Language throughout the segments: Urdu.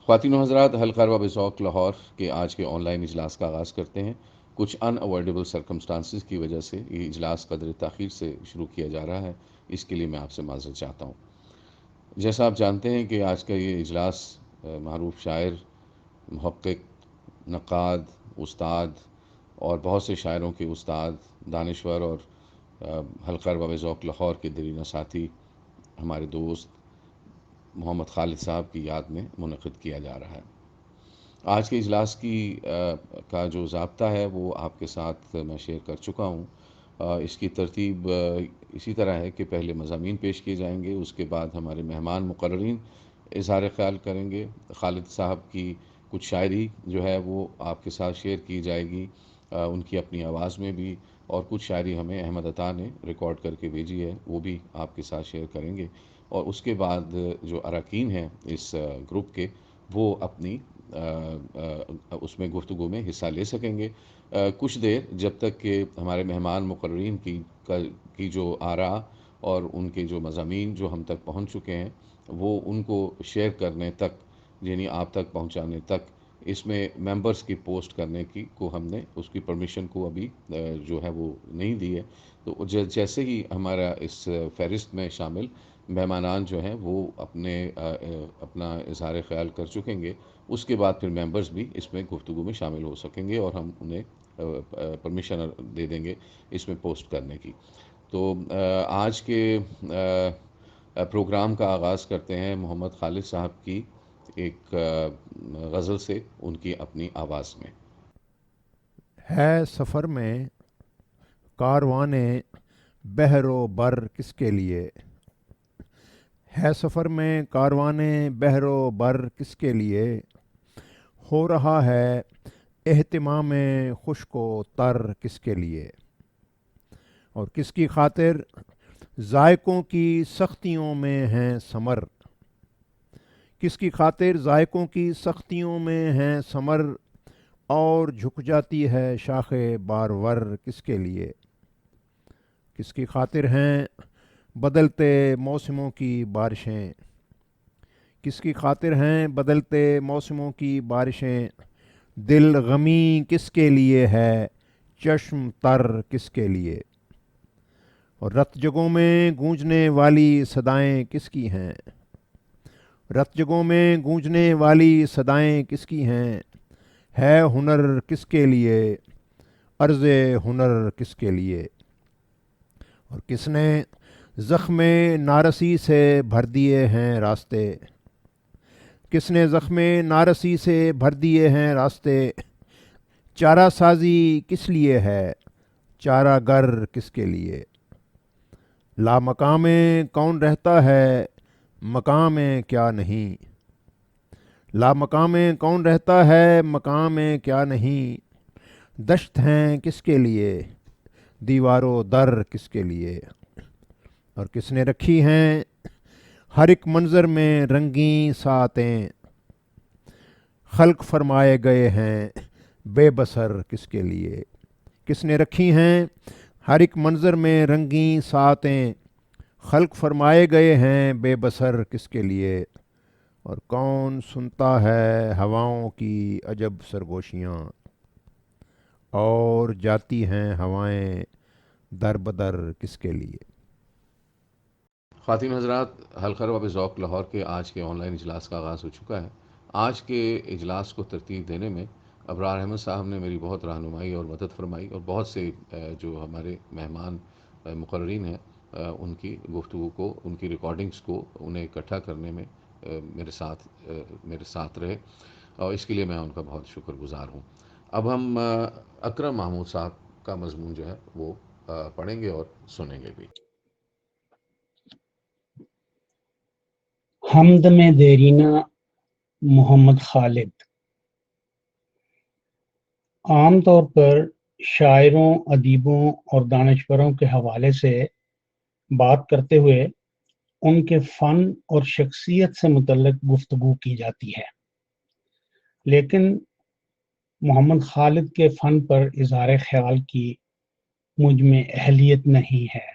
خواتین و حضرات، حلقہ ارباب ذوق لاہور کے آج کے آن لائن اجلاس کا آغاز کرتے ہیں۔ کچھ ان اوائڈیبل سرکمسٹانسز کی وجہ سے یہ اجلاس قدر تاخیر سے شروع کیا جا رہا ہے، اس کے لیے میں آپ سے معذرت چاہتا ہوں۔ جیسا آپ جانتے ہیں کہ آج کا یہ اجلاس معروف شاعر، محقق، نقاد، استاد اور بہت سے شاعروں کے استاد، دانشور اور حلقہ ارباب ذوق لاہور کے دیرینہ ساتھی، ہمارے دوست محمد خالد صاحب کی یاد میں منعقد کیا جا رہا ہے۔ آج کے اجلاس کا جو ضابطہ ہے وہ آپ کے ساتھ میں شیئر کر چکا ہوں۔ اس کی ترتیب اسی طرح ہے کہ پہلے مضامین پیش کیے جائیں گے، اس کے بعد ہمارے مہمان مقررین اظہار خیال کریں گے۔ خالد صاحب کی کچھ شاعری جو ہے وہ آپ کے ساتھ شیئر کی جائے گی، ان کی اپنی آواز میں بھی، اور کچھ شاعری ہمیں احمد عطا نے ریکارڈ کر کے بھیجی ہے، وہ بھی آپ کے ساتھ شیئر کریں گے۔ اور اس کے بعد جو اراکین ہیں اس گروپ کے، وہ اپنی اس میں گفتگو میں حصہ لے سکیں گے کچھ دیر، جب تک کہ ہمارے مہمان مقررین کی جو آراء اور ان کے جو مضامین جو ہم تک پہنچ چکے ہیں وہ ان کو شیئر کرنے تک، یعنی آپ تک پہنچانے تک، اس میں ممبرز کی پوسٹ کرنے کو ہم نے اس کی پرمیشن کو ابھی جو ہے وہ نہیں دی ہے۔ تو جیسے ہی ہمارا اس فہرست میں شامل مہمانان جو ہیں وہ اپنا اظہار خیال کر چکیں گے، اس کے بعد پھر ممبرز بھی اس میں گفتگو میں شامل ہو سکیں گے اور ہم انہیں پرمیشن دے دیں گے اس میں پوسٹ کرنے کی۔ تو آج کے پروگرام کا آغاز کرتے ہیں محمد خالد صاحب کی ایک غزل سے، ان کی اپنی آواز میں۔ ہے سفر میں کاروان بحر و بر کس کے لیے، ہے سفر میں کاروان بحر و بر کس کے لیے، ہو رہا ہے اہتمام خشک و تر کس کے لیے، اور کس کی خاطر ذائقوں کی سختیوں میں ہیں ثمر، کس کی خاطر ذائقوں کی سختیوں میں ہیں ثمر، اور جھک جاتی ہے شاخ بارور کس کے لیے، کس کی خاطر ہیں بدلتے موسموں کی بارشیں، کس کی خاطر ہیں بدلتے موسموں کی بارشیں، دل غمی کس کے لیے ہے چشم تر کس کے لیے، اور رت جگوں میں گونجنے والی صدائیں کس کی ہیں، رت جگوں میں گونجنے والی صدائیں کس کی ہیں، ہے ہنر کس کے لیے عرض ہنر کس کے لیے، اور کس نے زخم نارسی سے بھر دیے ہیں راستے، کس نے زخم نارسی سے بھر دیے ہیں راستے، چارہ سازی کس لیے ہے چارہ گر کس کے لیے، لامقام کون رہتا ہے مقام کیا نہیں، لامقام کون رہتا ہے مقام کیا نہیں، دشت ہیں کس کے لیے دیوار و در کس کے لیے، اور کس نے رکھی ہیں ہر ایک منظر میں رنگیں ساعتیں، خلق فرمائے گئے ہیں بے بصر کس کے لیے، کس نے رکھی ہیں ہر ایک منظر میں رنگیں ساعتیں، خلق فرمائے گئے ہیں بے بصر کس کے لیے، اور کون سنتا ہے ہواؤں کی عجب سرگوشیاں، اور جاتی ہیں ہوائیں در بدر کس کے لیے۔ خواتین حضرات، حلقہ ارباب ذوق لاہور کے آج کے آن لائن اجلاس کا آغاز ہو چکا ہے۔ آج کے اجلاس کو ترتیب دینے میں ابرار احمد صاحب نے میری بہت رہنمائی اور مدد فرمائی، اور بہت سے جو ہمارے مہمان مقررین ہیں ان کی گفتگو کو، ان کی ریکارڈنگز کو، انہیں اکٹھا کرنے میں میرے ساتھ رہے، اور اس کے لیے میں ان کا بہت شکر گزار ہوں۔ اب ہم اکرم محمود صاحب کا مضمون جو ہے وہ پڑھیں گے اور سنیں گے بھی۔ حمد میں دیرینہ محمد خالد۔ عام طور پر شاعروں، ادیبوں اور دانشوروں کے حوالے سے بات کرتے ہوئے ان کے فن اور شخصیت سے متعلق گفتگو کی جاتی ہے، لیکن محمد خالد کے فن پر اظہار خیال کی مجھ میں اہلیت نہیں ہے۔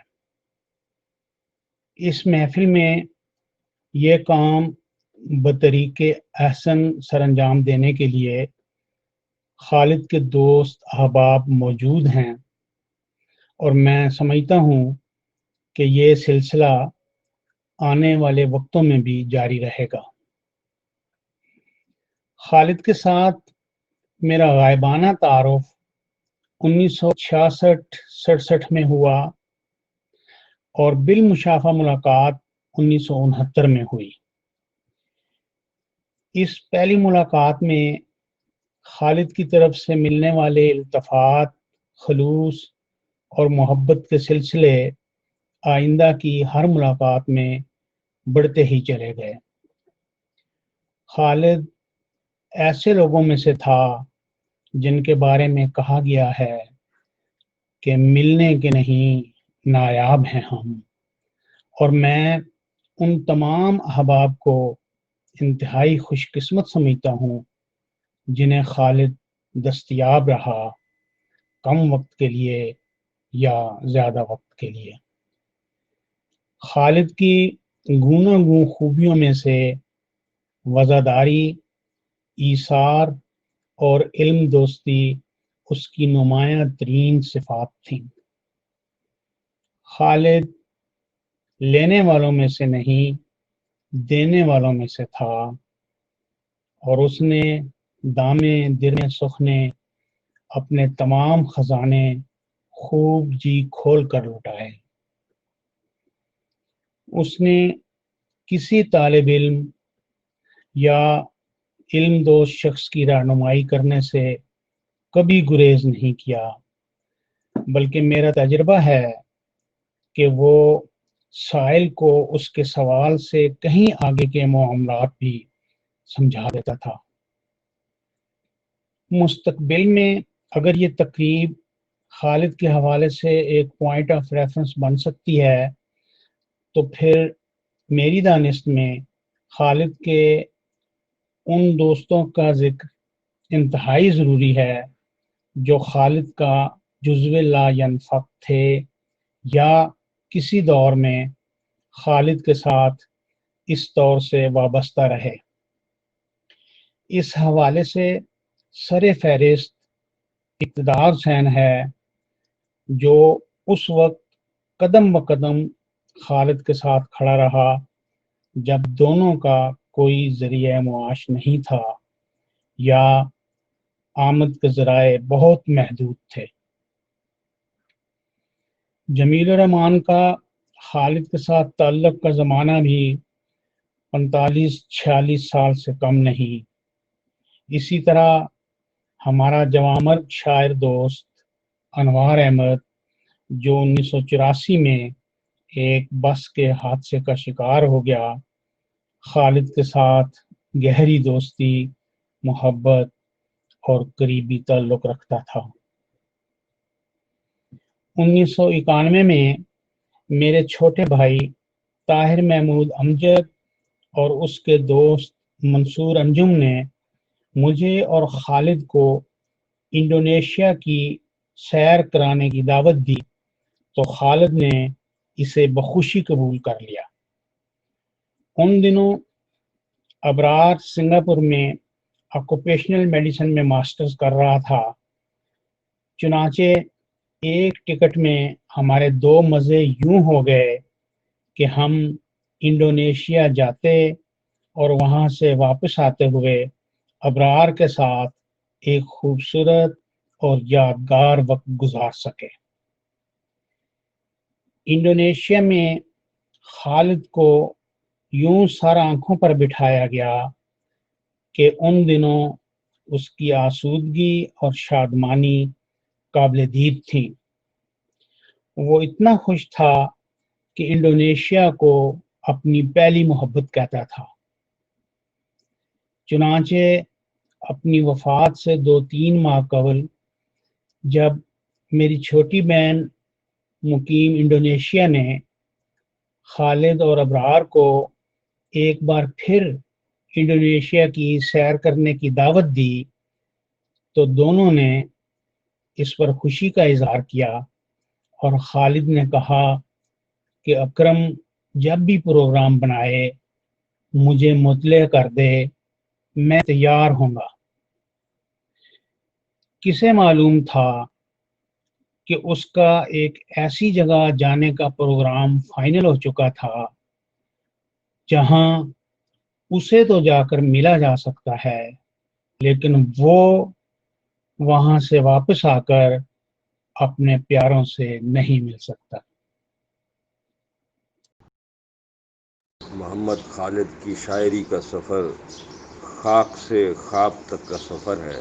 اس محفل میں یہ کام بطریق احسن سر انجام دینے کے لیے خالد کے دوست احباب موجود ہیں، اور میں سمجھتا ہوں کہ یہ سلسلہ آنے والے وقتوں میں بھی جاری رہے گا۔ خالد کے ساتھ میرا غائبانہ تعارف 1966-67 میں ہوا اور بالمشافہ ملاقات 1969 میں ہوئی۔ اس پہلی ملاقات میں خالد کی طرف سے ملنے والے التفات، خلوص اور محبت کے سلسلے آئندہ کی ہر ملاقات میں بڑھتے ہی چلے گئے۔ خالد ایسے لوگوں میں سے تھا جن کے بارے میں کہا گیا ہے کہ ملنے کے نہیں نایاب ہیں ہم، اور میں ان تمام احباب کو انتہائی خوش قسمت سمجھتا ہوں جنہیں خالد دستیاب رہا، کم وقت کے لیے یا زیادہ وقت کے لیے۔ خالد کی گوناگوں خوبیوں میں سے وفاداری، ایثار اور علم دوستی اس کی نمایاں ترین صفات تھیں۔ خالد لینے والوں میں سے نہیں، دینے والوں میں سے تھا، اور اس نے دامے درم سخنے اپنے تمام خزانے خوب جی کھول کر لٹائے۔ اس نے کسی طالب علم یا علم دوست شخص کی رہنمائی کرنے سے کبھی گریز نہیں کیا، بلکہ میرا تجربہ ہے کہ وہ سائل کو اس کے سوال سے کہیں آگے کے معاملات بھی سمجھا دیتا تھا۔ مستقبل میں اگر یہ تقریب خالد کے حوالے سے ایک پوائنٹ آف ریفرنس بن سکتی ہے تو پھر میری دانست میں خالد کے ان دوستوں کا ذکر انتہائی ضروری ہے جو خالد کا جزو لا ینفق تھے یا کسی دور میں خالد کے ساتھ اس طور سے وابستہ رہے۔ اس حوالے سے سر فہرست اقتدار حسین ہے، جو اس وقت قدم بقدم خالد کے ساتھ کھڑا رہا جب دونوں کا کوئی ذریعہ معاش نہیں تھا یا آمد کے ذرائع بہت محدود تھے۔ جمیل الرحمن کا خالد کے ساتھ تعلق کا زمانہ بھی 45-46 سال سے کم نہیں۔ اسی طرح ہمارا جوامرگ شاعر دوست انوار احمد، جو 1984 میں ایک بس کے حادثے کا شکار ہو گیا، خالد کے ساتھ گہری دوستی، محبت اور قریبی تعلق رکھتا تھا۔ 1991 میں میرے چھوٹے بھائی طاہر محمود امجد اور اس کے دوست منصور انجم نے مجھے اور خالد کو انڈونیشیا کی سیر کرانے کی دعوت دی تو خالد نے اسے بخوشی قبول کر لیا۔ ان دنوں ابرار سنگاپور میں آکوپیشنل میڈیسن میں ماسٹرز کر رہا تھا، چنانچہ ایک ٹکٹ میں ہمارے 2 مزے یوں ہو گئے کہ ہم انڈونیشیا جاتے اور وہاں سے واپس آتے ہوئے ابرار کے ساتھ ایک خوبصورت اور یادگار وقت گزار سکے۔ انڈونیشیا میں خالد کو یوں سر آنکھوں پر بٹھایا گیا کہ ان دنوں اس کی آسودگی اور شادمانی قابل دید تھی۔ وہ اتنا خوش تھا کہ انڈونیشیا کو اپنی پہلی محبت کہتا تھا۔ چنانچہ اپنی وفات سے 2-3 ماہ قبل جب میری چھوٹی بہن مقیم انڈونیشیا نے خالد اور ابرار کو ایک بار پھر انڈونیشیا کی سیر کرنے کی دعوت دی تو دونوں نے اس پر خوشی کا اظہار کیا، اور خالد نے کہا کہ اکرم جب بھی پروگرام بنائے مجھے مطلع کر دے، میں تیار ہوں گا۔ کسے معلوم تھا کہ اس کا ایک ایسی جگہ جانے کا پروگرام فائنل ہو چکا تھا جہاں اسے تو جا کر ملا جا سکتا ہے، لیکن وہ وہاں سے واپس آ کر اپنے پیاروں سے نہیں مل سکتا۔ محمد خالد کی شاعری کا سفر خاک سے خواب تک کا سفر ہے۔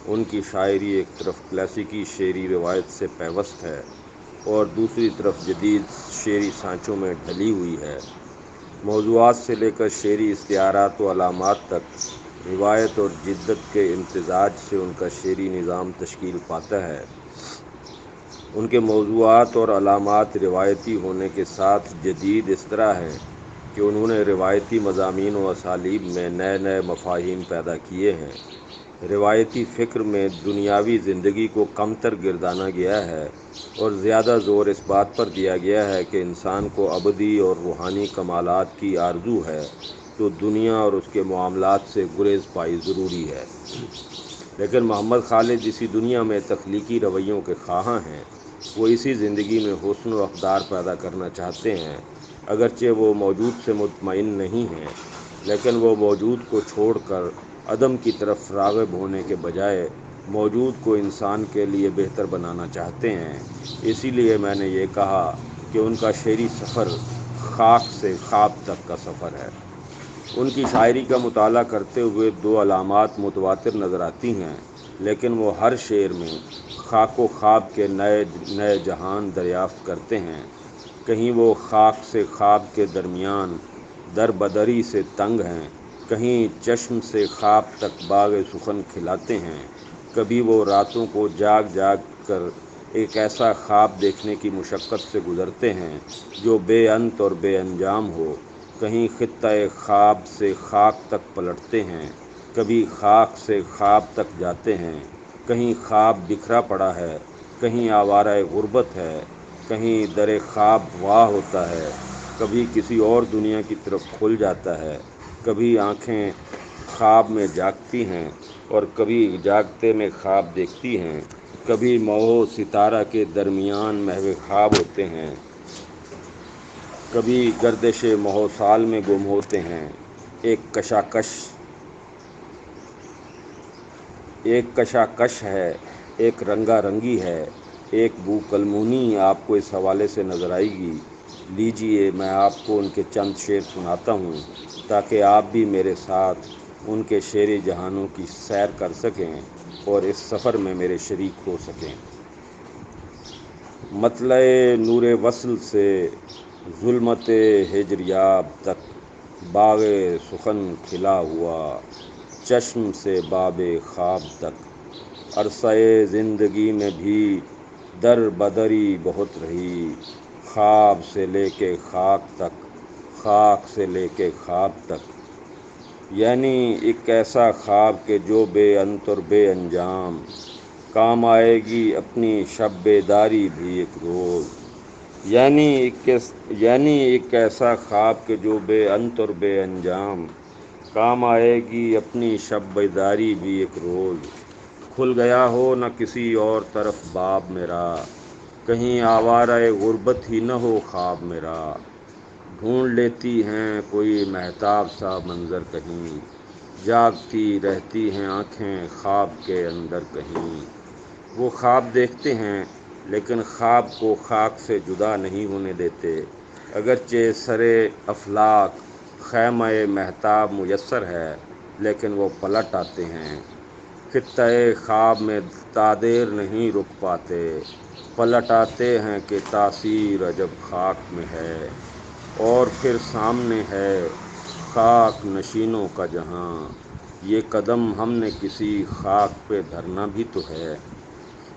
ان کی شاعری ایک طرف کلاسیکی شعری روایت سے پیوست ہے اور دوسری طرف جدید شعری سانچوں میں ڈھلی ہوئی ہے۔ موضوعات سے لے کر شعری استعارات و علامات تک روایت اور جدت کے امتزاج سے ان کا شعری نظام تشکیل پاتا ہے۔ ان کے موضوعات اور علامات روایتی ہونے کے ساتھ جدید اس طرح ہیں کہ انہوں نے روایتی مضامین و اسالیب میں نئے نئے مفاہیم پیدا کیے ہیں۔ روایتی فکر میں دنیاوی زندگی کو کمتر گردانا گیا ہے اور زیادہ زور اس بات پر دیا گیا ہے کہ انسان کو ابدی اور روحانی کمالات کی آرزو ہے تو دنیا اور اس کے معاملات سے گریز پائی ضروری ہے۔ لیکن محمد خالد اسی دنیا میں تخلیقی رویوں کے خواہاں ہیں۔ وہ اسی زندگی میں حسن و اقدار پیدا کرنا چاہتے ہیں، اگرچہ وہ موجود سے مطمئن نہیں ہیں، لیکن وہ موجود کو چھوڑ کر عدم کی طرف راغب ہونے کے بجائے موجود کو انسان کے لیے بہتر بنانا چاہتے ہیں۔ اسی لیے میں نے یہ کہا کہ ان کا شعری سفر خاک سے خواب تک کا سفر ہے۔ ان کی شاعری کا مطالعہ کرتے ہوئے دو علامات متواتر نظر آتی ہیں، لیکن وہ ہر شعر میں خاک و خواب کے نئے نئے جہان دریافت کرتے ہیں۔ کہیں وہ خاک سے خواب کے درمیان در بدری سے تنگ ہیں، کہیں چشم سے خواب تک باغ سخن کھلاتے ہیں۔ کبھی وہ راتوں کو جاگ جاگ کر ایک ایسا خواب دیکھنے کی مشقت سے گزرتے ہیں جو بے انت اور بے انجام ہو۔ کہیں خطۂ خواب سے خاک تک پلٹتے ہیں، کبھی خاک سے خواب تک جاتے ہیں۔ کہیں خواب بکھرا پڑا ہے، کہیں آوارہ غربت ہے، کہیں در خواب واہ ہوتا ہے، کبھی کسی اور دنیا کی طرف کھل جاتا ہے۔ کبھی آنکھیں خواب میں جاگتی ہیں اور کبھی جاگتے میں خواب دیکھتی ہیں۔ کبھی ماہ و ستارہ کے درمیان محو خواب ہوتے ہیں، کبھی گردش ماہ و سال میں گم ہوتے ہیں۔ ایک کشاکش ہے، ایک رنگا رنگی ہے، ایک بو کلمونی آپ کو اس حوالے سے نظر آئے گی۔ لیجئے میں آپ کو ان کے چند شعر سناتا ہوں تاکہ آپ بھی میرے ساتھ ان کے شعری جہانوں کی سیر کر سکیں اور اس سفر میں میرے شریک ہو سکیں۔ مطلع نور وصل سے ظلمت ہجریاب تک باغ سخن کھلا ہوا، چشم سے باب خواب تک عرصہ زندگی میں بھی در بدری بہت رہی، خواب سے لے کے خاک تک، خاک سے لے کے خواب تک۔ یعنی ایک ایسا خواب کہ جو بے انت اور بے انجام، کام آئے گی اپنی شب بیداری بھی ایک روز۔ یعنی ایک ایسا خواب کہ جو بے انت اور بے انجام، کام آئے گی اپنی شب بیداری بھی ایک روز۔ کھل گیا ہو نہ کسی اور طرف باب میرا، کہیں آوارہ غربت ہی نہ ہو خواب میرا۔ ڈھونڈ لیتی ہیں کوئی مہتاب سا منظر کہیں، جاگتی رہتی ہیں آنکھیں خواب کے اندر کہیں۔ وہ خواب دیکھتے ہیں لیکن خواب کو خاک سے جدا نہیں ہونے دیتے، اگرچہ سرے افلاک خیمہ مہتاب میسر ہے، لیکن وہ پلٹ آتے ہیں۔ خطۂ خواب میں تادیر نہیں رک پاتے، پلٹ آتے ہیں کہ تاثیر عجب خاک میں ہے، اور پھر سامنے ہے خاک نشینوں کا جہاں۔ یہ قدم ہم نے کسی خاک پہ دھرنا بھی تو ہے۔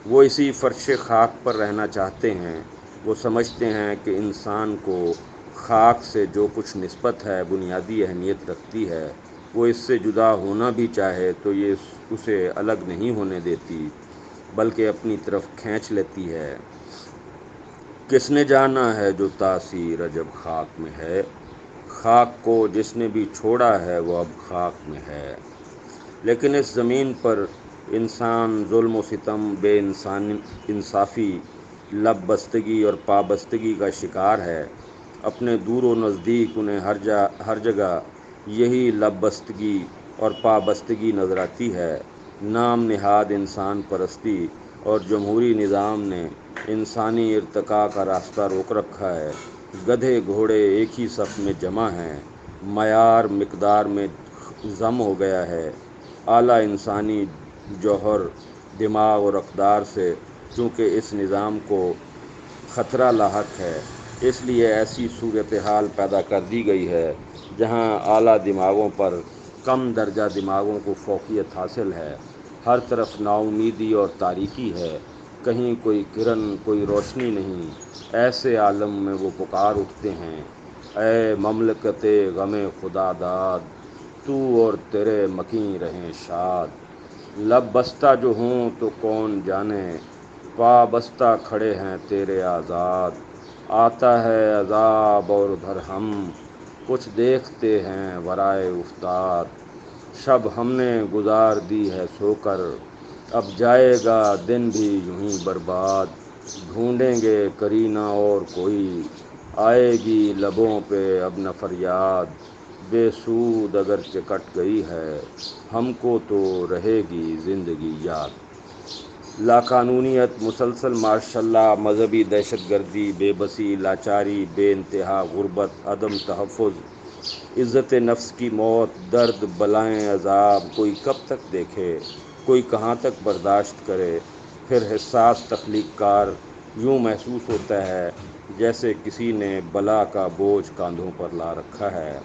وہ اسی فرش خاک پر رہنا چاہتے ہیں۔ وہ سمجھتے ہیں کہ انسان کو خاک سے جو کچھ نسبت ہے بنیادی اہمیت رکھتی ہے، وہ اس سے جدا ہونا بھی چاہے تو یہ اسے الگ نہیں ہونے دیتی بلکہ اپنی طرف کھینچ لیتی ہے۔ کس نے جانا ہے جو تاثیر عجب خاک میں ہے، خاک کو جس نے بھی چھوڑا ہے وہ اب خاک میں ہے۔ لیکن اس زمین پر انسان ظلم و ستم، بے انصافی، لب بستگی اور پابستگی کا شکار ہے۔ اپنے دور و نزدیک انہیں ہر جگہ یہی لب بستگی اور پابستگی نظر آتی ہے۔ نام نہاد انسان پرستی اور جمہوری نظام نے انسانی ارتقاء کا راستہ روک رکھا ہے۔ گدھے گھوڑے ایک ہی صف میں جمع ہیں، معیار مقدار میں ضم ہو گیا ہے۔ اعلیٰ انسانی جوہر، دماغ اور اقدار سے چونکہ اس نظام کو خطرہ لاحق ہے، اس لیے ایسی صورتحال پیدا کر دی گئی ہے جہاں اعلیٰ دماغوں پر کم درجہ دماغوں کو فوقیت حاصل ہے۔ ہر طرف ناامیدی اور تاریکی ہے، کہیں کوئی کرن، کوئی روشنی نہیں۔ ایسے عالم میں وہ پکار اٹھتے ہیں، اے مملکت غم خدا داد، تو اور تیرے مکیں رہیں شاد۔ لب بستہ جو ہوں تو کون جانے، پابستہ کھڑے ہیں تیرے آزاد۔ آتا ہے عذاب اور ادھر ہم کچھ دیکھتے ہیں ورائے افتاد۔ شب ہم نے گزار دی ہے سو کر، اب جائے گا دن بھی یوں ہی برباد۔ ڈھونڈیں گے کرینہ اور کوئی، آئے گی لبوں پہ اب نہ فریاد۔ بے سود اگرچہ کٹ گئی ہے ہم کو تو رہے گی زندگی یاد۔ لاقانونیت، مسلسل مارشل لا، مذہبی دہشت گردی، بے بسی، لاچاری، بے انتہا غربت، عدم تحفظ، عزت نفس کی موت، درد، بلائیں، عذاب، کوئی کب تک دیکھے، کوئی کہاں تک برداشت کرے۔ پھر حساس تخلیق کار یوں محسوس ہوتا ہے جیسے کسی نے بلا کا بوجھ کاندھوں پر لا رکھا ہے۔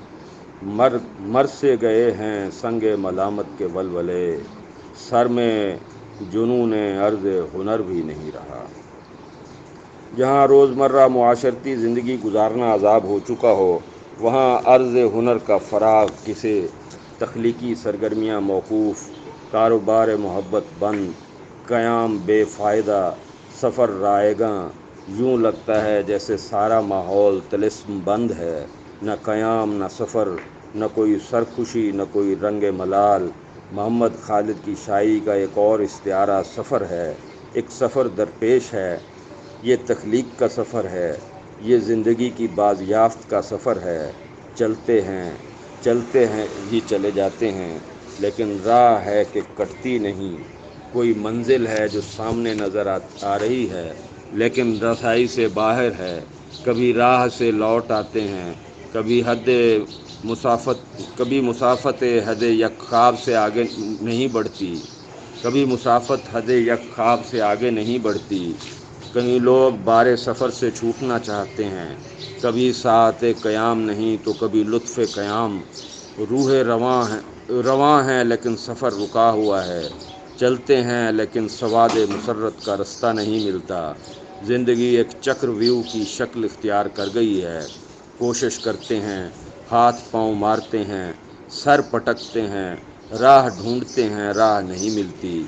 مر سے گئے ہیں سنگ ملامت کے ولولے، سر میں جنون عرض ہنر بھی نہیں رہا۔ جہاں روزمرہ معاشرتی زندگی گزارنا عذاب ہو چکا ہو، وہاں عرض ہنر کا فراغ کسے، تخلیقی سرگرمیاں موقوف، کاروبار محبت بند، قیام بے فائدہ، سفر رائگاں۔ یوں لگتا ہے جیسے سارا ماحول طلسم بند ہے، نہ قیام نہ سفر، نہ کوئی سرخوشی نہ کوئی رنگ ملال۔ محمد خالد کی شاعری کا ایک اور استعارہ سفر ہے، ایک سفر درپیش ہے۔ یہ تخلیق کا سفر ہے، یہ زندگی کی بازیافت کا سفر ہے۔ چلتے ہیں ہی چلے جاتے ہیں، لیکن راہ ہے کہ کٹتی نہیں۔ کوئی منزل ہے جو سامنے نظر آ رہی ہے لیکن رسائی سے باہر ہے۔ کبھی راہ سے لوٹ آتے ہیں، کبھی مسافت حد یک خواب سے آگے نہیں بڑھتی، کبھی مسافت حد یک خواب سے آگے نہیں بڑھتی۔ کہیں لوگ بار سفر سے چھوٹنا چاہتے ہیں، کبھی ساعت قیام نہیں تو کبھی لطف قیام۔ روح رواں ہے لیکن سفر رکا ہوا ہے، چلتے ہیں لیکن سواد مسرت کا رستہ نہیں ملتا۔ زندگی ایک چکر ویو کی شکل اختیار کر گئی ہے۔ کوشش کرتے ہیں، ہاتھ پاؤں مارتے ہیں، سر پٹکتے ہیں، راہ ڈھونڈتے ہیں، راہ نہیں ملتی۔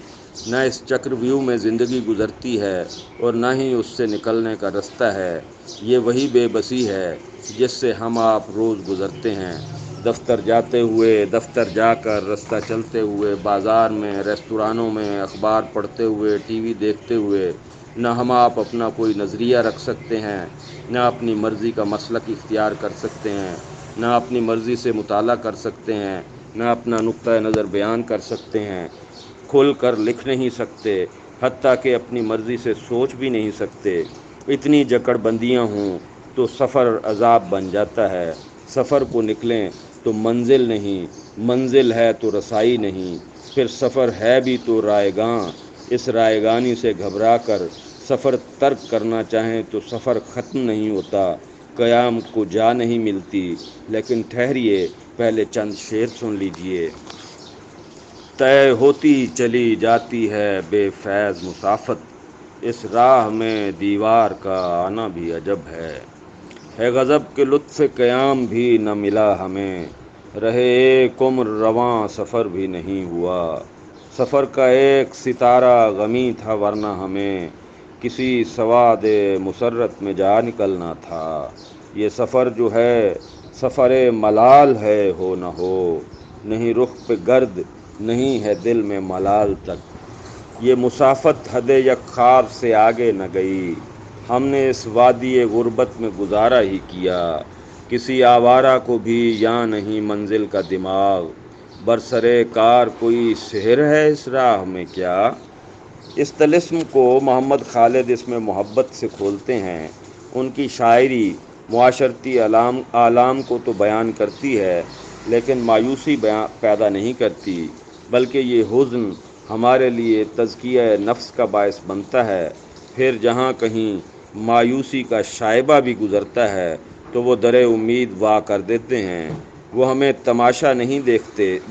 نہ اس چکر ویو میں زندگی گزرتی ہے اور نہ ہی اس سے نکلنے کا رستہ ہے۔ یہ وہی بے بسی ہے جس سے ہم آپ روز گزرتے ہیں، دفتر جاتے ہوئے، دفتر جا کر، رستہ چلتے ہوئے، بازار میں، ریستورانوں میں، اخبار پڑھتے ہوئے، ٹی وی دیکھتے ہوئے۔ نہ ہم آپ اپنا کوئی نظریہ رکھ سکتے ہیں، نہ اپنی مرضی کا مسلک اختیار کر سکتے ہیں، نہ اپنی مرضی سے مطالعہ کر سکتے ہیں، نہ اپنا نقطہ نظر بیان کر سکتے ہیں، کھل کر لکھ نہیں سکتے، حتیٰ کہ اپنی مرضی سے سوچ بھی نہیں سکتے۔ اتنی جکڑ بندیاں ہوں تو سفر عذاب بن جاتا ہے۔ سفر کو نکلیں تو منزل نہیں، منزل ہے تو رسائی نہیں، پھر سفر ہے بھی تو رائگاں۔ اس رائگانی سے گھبرا کر سفر ترک کرنا چاہیں تو سفر ختم نہیں ہوتا، قیام کو جا نہیں ملتی۔ لیکن ٹھہریے، پہلے چند شعر سن لیجئے۔ طے ہوتی چلی جاتی ہے بے فیض مسافت، اس راہ میں دیوار کا آنا بھی عجب ہے غضب کہ لطف قیام بھی نہ ملا ہمیں، رہے ایک عمر رواں سفر بھی نہیں ہوا۔ سفر کا ایک ستارہ غمی تھا ورنہ ہمیں کسی سواد مسرت میں جا نکلنا تھا۔ یہ سفر جو ہے سفر ملال ہے ہو نہ ہو، نہیں رخ پہ گرد نہیں ہے دل میں ملال تک، یہ مسافت حد یک خواب سے آگے نہ گئی، ہم نے اس وادی غربت میں گزارا ہی کیا، کسی آوارہ کو بھی یہاں نہیں منزل کا دماغ، برسرے کار کوئی سحر ہے اس راہ میں کیا۔ اس طلسم کو محمد خالد اس میں محبت سے کھولتے ہیں۔ ان کی شاعری معاشرتی آلام کو تو بیان کرتی ہے، لیکن مایوسی پیدا نہیں کرتی، بلکہ یہ حزن ہمارے لیے تزکیہ نفس کا باعث بنتا ہے۔ پھر جہاں کہیں مایوسی کا شائبہ بھی گزرتا ہے تو وہ در امید وا کر دیتے ہیں، وہ ہمیں تماشا نہیں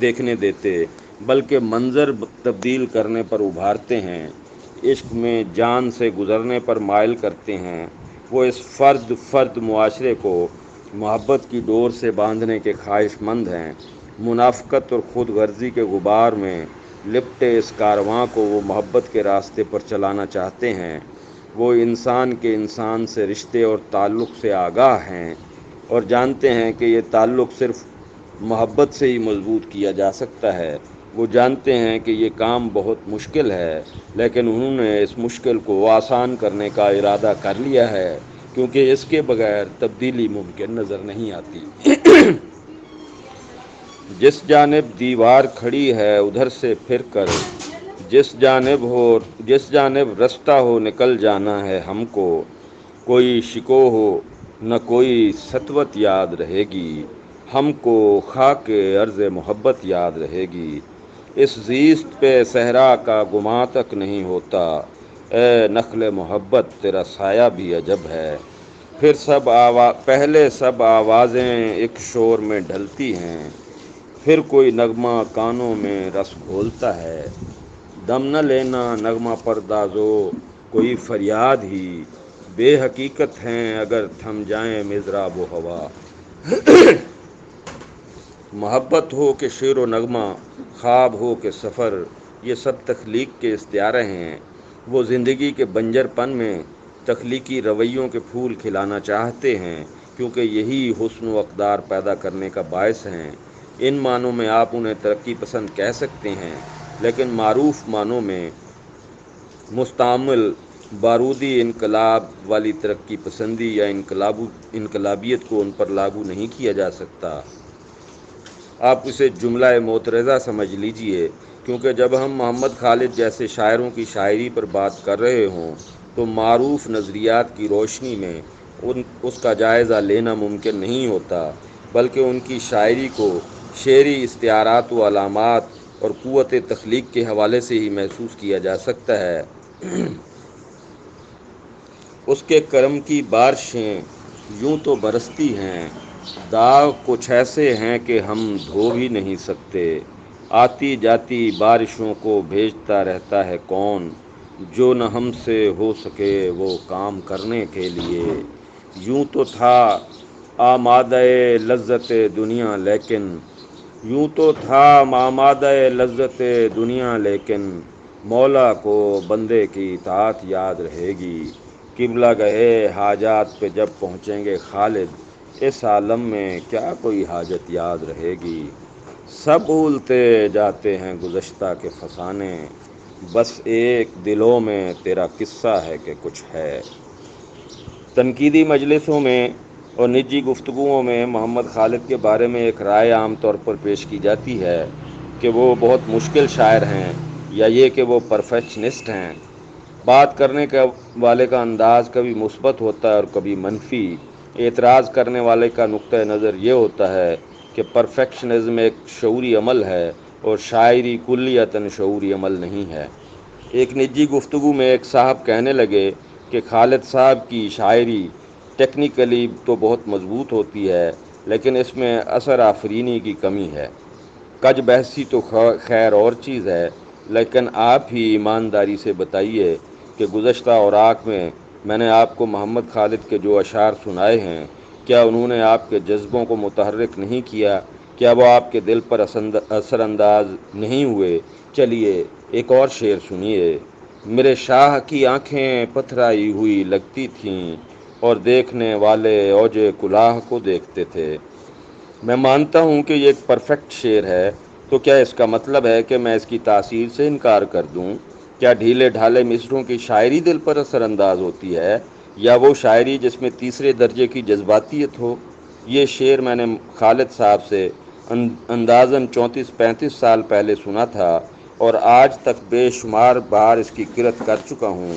دیکھنے دیتے، بلکہ منظر تبدیل کرنے پر ابھارتے ہیں، عشق میں جان سے گزرنے پر مائل کرتے ہیں۔ وہ اس فرد معاشرے کو محبت کی ڈور سے باندھنے کے خواہش مند ہیں۔ منافقت اور خود غرضی کے غبار میں لپٹے اس کارواں کو وہ محبت کے راستے پر چلانا چاہتے ہیں۔ وہ انسان کے انسان سے رشتے اور تعلق سے آگاہ ہیں اور جانتے ہیں کہ یہ تعلق صرف محبت سے ہی مضبوط کیا جا سکتا ہے۔ وہ جانتے ہیں کہ یہ کام بہت مشکل ہے، لیکن انہوں نے اس مشکل کو آسان کرنے کا ارادہ کر لیا ہے، کیونکہ اس کے بغیر تبدیلی ممکن نظر نہیں آتی۔ جس جانب دیوار کھڑی ہے ادھر سے پھر کر، جس جانب رستہ ہو نکل جانا ہے ہم کو، کوئی شکو ہو نہ کوئی سطوت یاد رہے گی، ہم کو خاک عرض محبت یاد رہے گی۔ اس زیست پہ صحرا کا گماں تک نہیں ہوتا، اے نخل محبت تیرا سایہ بھی عجب ہے۔ پہلے سب آوازیں ایک شور میں ڈھلتی ہیں، پھر کوئی نغمہ کانوں میں رس گھولتا ہے، دم نہ لینا نغمہ پردازو کوئی فریاد ہی، بے حقیقت ہیں اگر تھم جائیں مضراب و ہوا۔ محبت ہو کہ شعر و نغمہ، خواب ہو کہ سفر، یہ سب تخلیق کے استعارے ہیں۔ وہ زندگی کے بنجر پن میں تخلیقی رویوں کے پھول کھلانا چاہتے ہیں، کیونکہ یہی حسن و اقدار پیدا کرنے کا باعث ہیں۔ ان معنوں میں آپ انہیں ترقی پسند کہہ سکتے ہیں، لیکن معروف معنوں میں مستعمل بارودی انقلاب والی ترقی پسندی یا انقلابیت کو ان پر لاگو نہیں کیا جا سکتا۔ آپ اسے جملہ معترضہ سمجھ لیجئے، کیونکہ جب ہم محمد خالد جیسے شاعروں کی شاعری پر بات کر رہے ہوں تو معروف نظریات کی روشنی میں اس کا جائزہ لینا ممکن نہیں ہوتا، بلکہ ان کی شاعری کو شعری استعارات و علامات اور قوت تخلیق کے حوالے سے ہی محسوس کیا جا سکتا ہے۔ اس کے کرم کی بارشیں یوں تو برستی ہیں، داغ کچھ ایسے ہیں کہ ہم دھو بھی نہیں سکتے، آتی جاتی بارشوں کو بھیجتا رہتا ہے کون، جو نہ ہم سے ہو سکے وہ کام کرنے کے لیے۔ یوں تو تھا آمادہ لذت دنیا لیکن مولا کو بندے کی اطاعت یاد رہے گی۔ قبلہ گہے حاجات پہ جب پہنچیں گے خالد، اس عالم میں کیا کوئی حاجت یاد رہے گی۔ سب بھولتے جاتے ہیں گزشتہ کے فسانے، بس ایک دلوں میں تیرا قصہ ہے کہ کچھ ہے۔ تنقیدی مجلسوں میں اور نجی گفتگوؤں میں محمد خالد کے بارے میں ایک رائے عام طور پر پیش کی جاتی ہے کہ وہ بہت مشکل شاعر ہیں، یا یہ کہ وہ پرفیکشنسٹ ہیں۔ بات کرنے والے کا انداز کبھی مثبت ہوتا ہے اور کبھی منفی۔ اعتراض کرنے والے کا نقطہ نظر یہ ہوتا ہے کہ پرفیکشنزم ایک شعوری عمل ہے اور شاعری کلیتاً شعوری عمل نہیں ہے۔ ایک نجی گفتگو میں ایک صاحب کہنے لگے کہ خالد صاحب کی شاعری ٹیکنیکلی تو بہت مضبوط ہوتی ہے، لیکن اس میں اثر آفرینی کی کمی ہے۔ کج بحثی تو خیر اور چیز ہے، لیکن آپ ہی ایمانداری سے بتائیے کہ گزشتہ اوراق میں نے آپ کو محمد خالد کے جو اشعار سنائے ہیں، کیا انہوں نے آپ کے جذبوں کو متحرک نہیں کیا؟ کیا وہ آپ کے دل پر اثر انداز نہیں ہوئے؟ چلیے ایک اور شعر سنیے۔ میرے شاہ کی آنکھیں پتھرائی ہوئی لگتی تھیں اور دیکھنے والے اوج کلاه کو دیکھتے تھے۔ میں مانتا ہوں کہ یہ ایک پرفیکٹ شعر ہے، تو کیا اس کا مطلب ہے کہ میں اس کی تاثیر سے انکار کر دوں؟ کیا ڈھیلے ڈھالے مصروں کی شاعری دل پر اثر انداز ہوتی ہے، یا وہ شاعری جس میں تیسرے درجے کی جذباتیت ہو؟ یہ شعر میں نے خالد صاحب سے اندازاً 34-35 سال پہلے سنا تھا، اور آج تک بے شمار بار اس کی قرأت کر چکا ہوں۔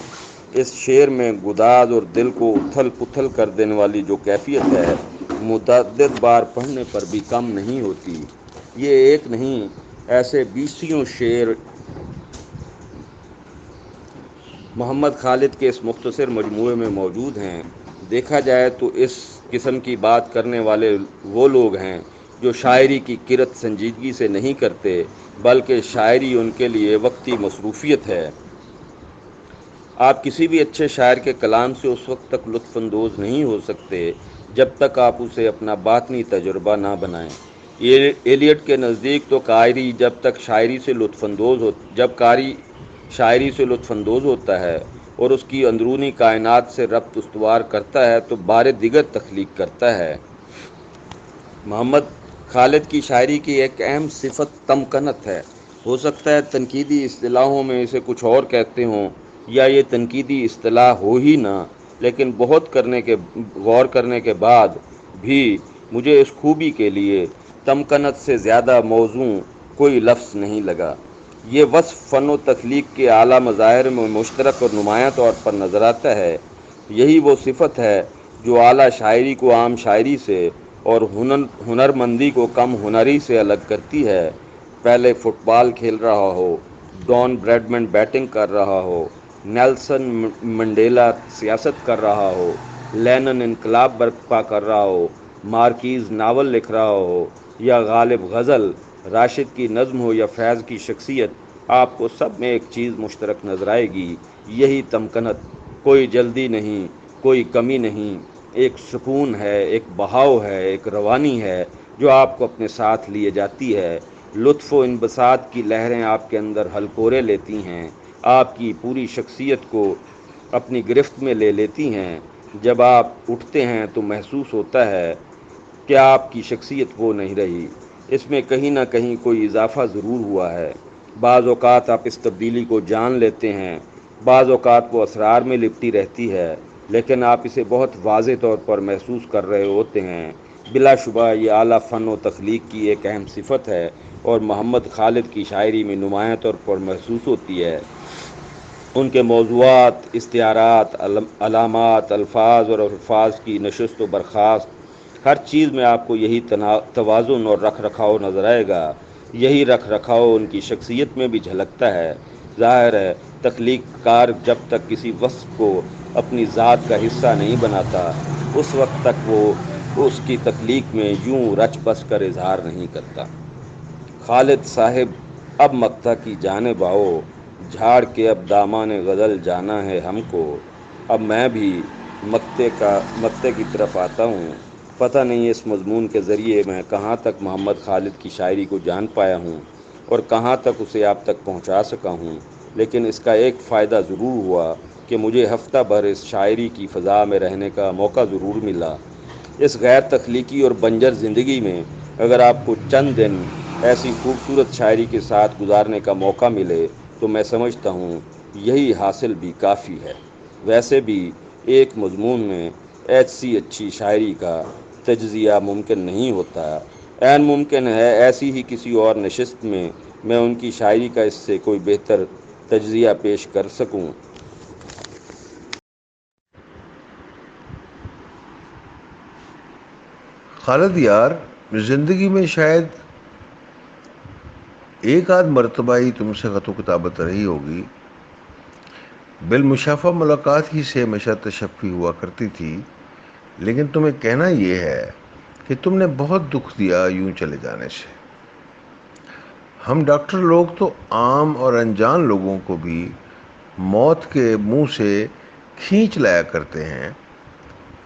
اس شعر میں گداز اور دل کو اتھل پتھل کر دینے والی جو کیفیت ہے، متعدد بار پڑھنے پر بھی کم نہیں ہوتی۔ یہ ایک نہیں، ایسے بیسیوں شعر محمد خالد کے اس مختصر مجموعے میں موجود ہیں۔ دیکھا جائے تو اس قسم کی بات کرنے والے وہ لوگ ہیں جو شاعری کی قرأت سنجیدگی سے نہیں کرتے، بلکہ شاعری ان کے لیے وقتی مصروفیت ہے۔ آپ کسی بھی اچھے شاعر کے کلام سے اس وقت تک لطف اندوز نہیں ہو سکتے جب تک آپ اسے اپنا باطنی تجربہ نہ بنائیں۔ ایلیٹ کے نزدیک تو قاری جب شاعری سے لطف اندوز ہوتا ہے اور اس کی اندرونی کائنات سے ربط استوار کرتا ہے تو بار دیگر تخلیق کرتا ہے۔ محمد خالد کی شاعری کی ایک اہم صفت تمکنت ہے۔ ہو سکتا ہے تنقیدی اصطلاحوں میں اسے کچھ اور کہتے ہوں، یا یہ تنقیدی اصطلاح ہو ہی نہ، لیکن بہت غور کرنے کے بعد بھی مجھے اس خوبی کے لیے تمکنت سے زیادہ موزوں کوئی لفظ نہیں لگا۔ یہ وصف فن و تخلیق کے اعلیٰ مظاہر میں مشترک اور نمایاں طور پر نظر آتا ہے۔ یہی وہ صفت ہے جو اعلیٰ شاعری کو عام شاعری سے اور ہنرمندی کو کم ہنری سے الگ کرتی ہے۔ پہلے فٹ بال کھیل رہا ہو، ڈان بریڈمن بیٹنگ کر رہا ہو، نیلسن منڈیلا سیاست کر رہا ہو، لینن انقلاب برپا کر رہا ہو، مارکیز ناول لکھ رہا ہو، یا غالب غزل، راشد کی نظم ہو یا فیض کی شخصیت، آپ کو سب میں ایک چیز مشترک نظر آئے گی، یہی تمکنت۔ کوئی جلدی نہیں، کوئی کمی نہیں، ایک سکون ہے، ایک بہاؤ ہے، ایک روانی ہے جو آپ کو اپنے ساتھ لیے جاتی ہے۔ لطف و انبساط کی لہریں آپ کے اندر ہلکورے لیتی ہیں، آپ کی پوری شخصیت کو اپنی گرفت میں لے لیتی ہیں۔ جب آپ اٹھتے ہیں تو محسوس ہوتا ہے کہ آپ کی شخصیت وہ نہیں رہی، اس میں کہیں نہ کہیں کوئی اضافہ ضرور ہوا ہے۔ بعض اوقات آپ اس تبدیلی کو جان لیتے ہیں، بعض اوقات وہ اسرار میں لپٹی رہتی ہے، لیکن آپ اسے بہت واضح طور پر محسوس کر رہے ہوتے ہیں۔ بلا شبہ یہ اعلیٰ فن و تخلیق کی ایک اہم صفت ہے، اور محمد خالد کی شاعری میں نمایاں طور پر محسوس ہوتی ہے۔ ان کے موضوعات، استعارات، علامات، الفاظ اور الفاظ کی نشست و برخاست، ہر چیز میں آپ کو یہی توازن اور رکھ رکھاؤ نظر آئے گا۔ یہی رکھ رکھاؤ ان کی شخصیت میں بھی جھلکتا ہے۔ ظاہر ہے تخلیق کار جب تک کسی وصف کو اپنی ذات کا حصہ نہیں بناتا، اس وقت تک وہ اس کی تخلیق میں یوں رچ بس کر اظہار نہیں کرتا۔ خالد صاحب اب مقطع کی جانب آؤ، جھاڑ کے اب دامان غزل جانا ہے ہم کو۔ اب میں بھی مقطع کی طرف آتا ہوں۔ پتہ نہیں اس مضمون کے ذریعے میں کہاں تک محمد خالد کی شاعری کو جان پایا ہوں اور کہاں تک اسے آپ تک پہنچا سکا ہوں، لیکن اس کا ایک فائدہ ضرور ہوا کہ مجھے ہفتہ بھر اس شاعری کی فضا میں رہنے کا موقع ضرور ملا۔ اس غیر تخلیقی اور بنجر زندگی میں اگر آپ کو چند دن ایسی خوبصورت شاعری کے ساتھ گزارنے کا موقع ملے تو میں سمجھتا ہوں یہی حاصل بھی کافی ہے۔ ویسے بھی ایک مضمون میں ایسی اچھی شاعری کا تجزیہ ممکن نہیں ہوتا، عین ممکن ہے ایسی ہی کسی اور نشست میں ان کی شاعری کا اس سے کوئی بہتر تجزیہ پیش کر سکوں۔ خالد یار، زندگی میں شاید ایک آدھ مرتبہ ہی تم سے خط و کتابت رہی ہوگی۔ بالمشافہ ملاقات ہی سے ہمیشہ تشفی ہوا کرتی تھی، لیکن تمہیں کہنا یہ ہے کہ تم نے بہت دکھ دیا یوں چلے جانے سے۔ ہم ڈاکٹر لوگ تو عام اور انجان لوگوں کو بھی موت کے منہ سے کھینچ لایا کرتے ہیں،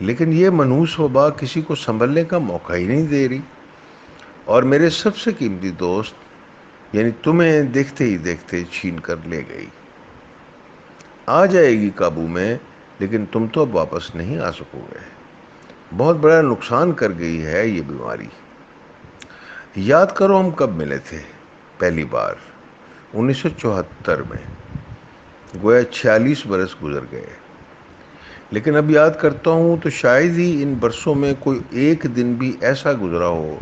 لیکن یہ منحوس وبا کسی کو سنبھلنے کا موقع ہی نہیں دے رہی، اور میرے سب سے قیمتی دوست یعنی تمہیں دیکھتے ہی دیکھتے چھین کر لے گئی۔ آ جائے گی قابو میں، لیکن تم تو اب واپس نہیں آ سکو گے۔ بہت بڑا نقصان کر گئی ہے یہ بیماری۔ یاد کرو ہم کب ملے تھے پہلی بار، 1974 میں، گویا 46 برس گزر گئے۔ لیکن اب یاد کرتا ہوں تو شاید ہی ان برسوں میں کوئی ایک دن بھی ایسا گزرا ہو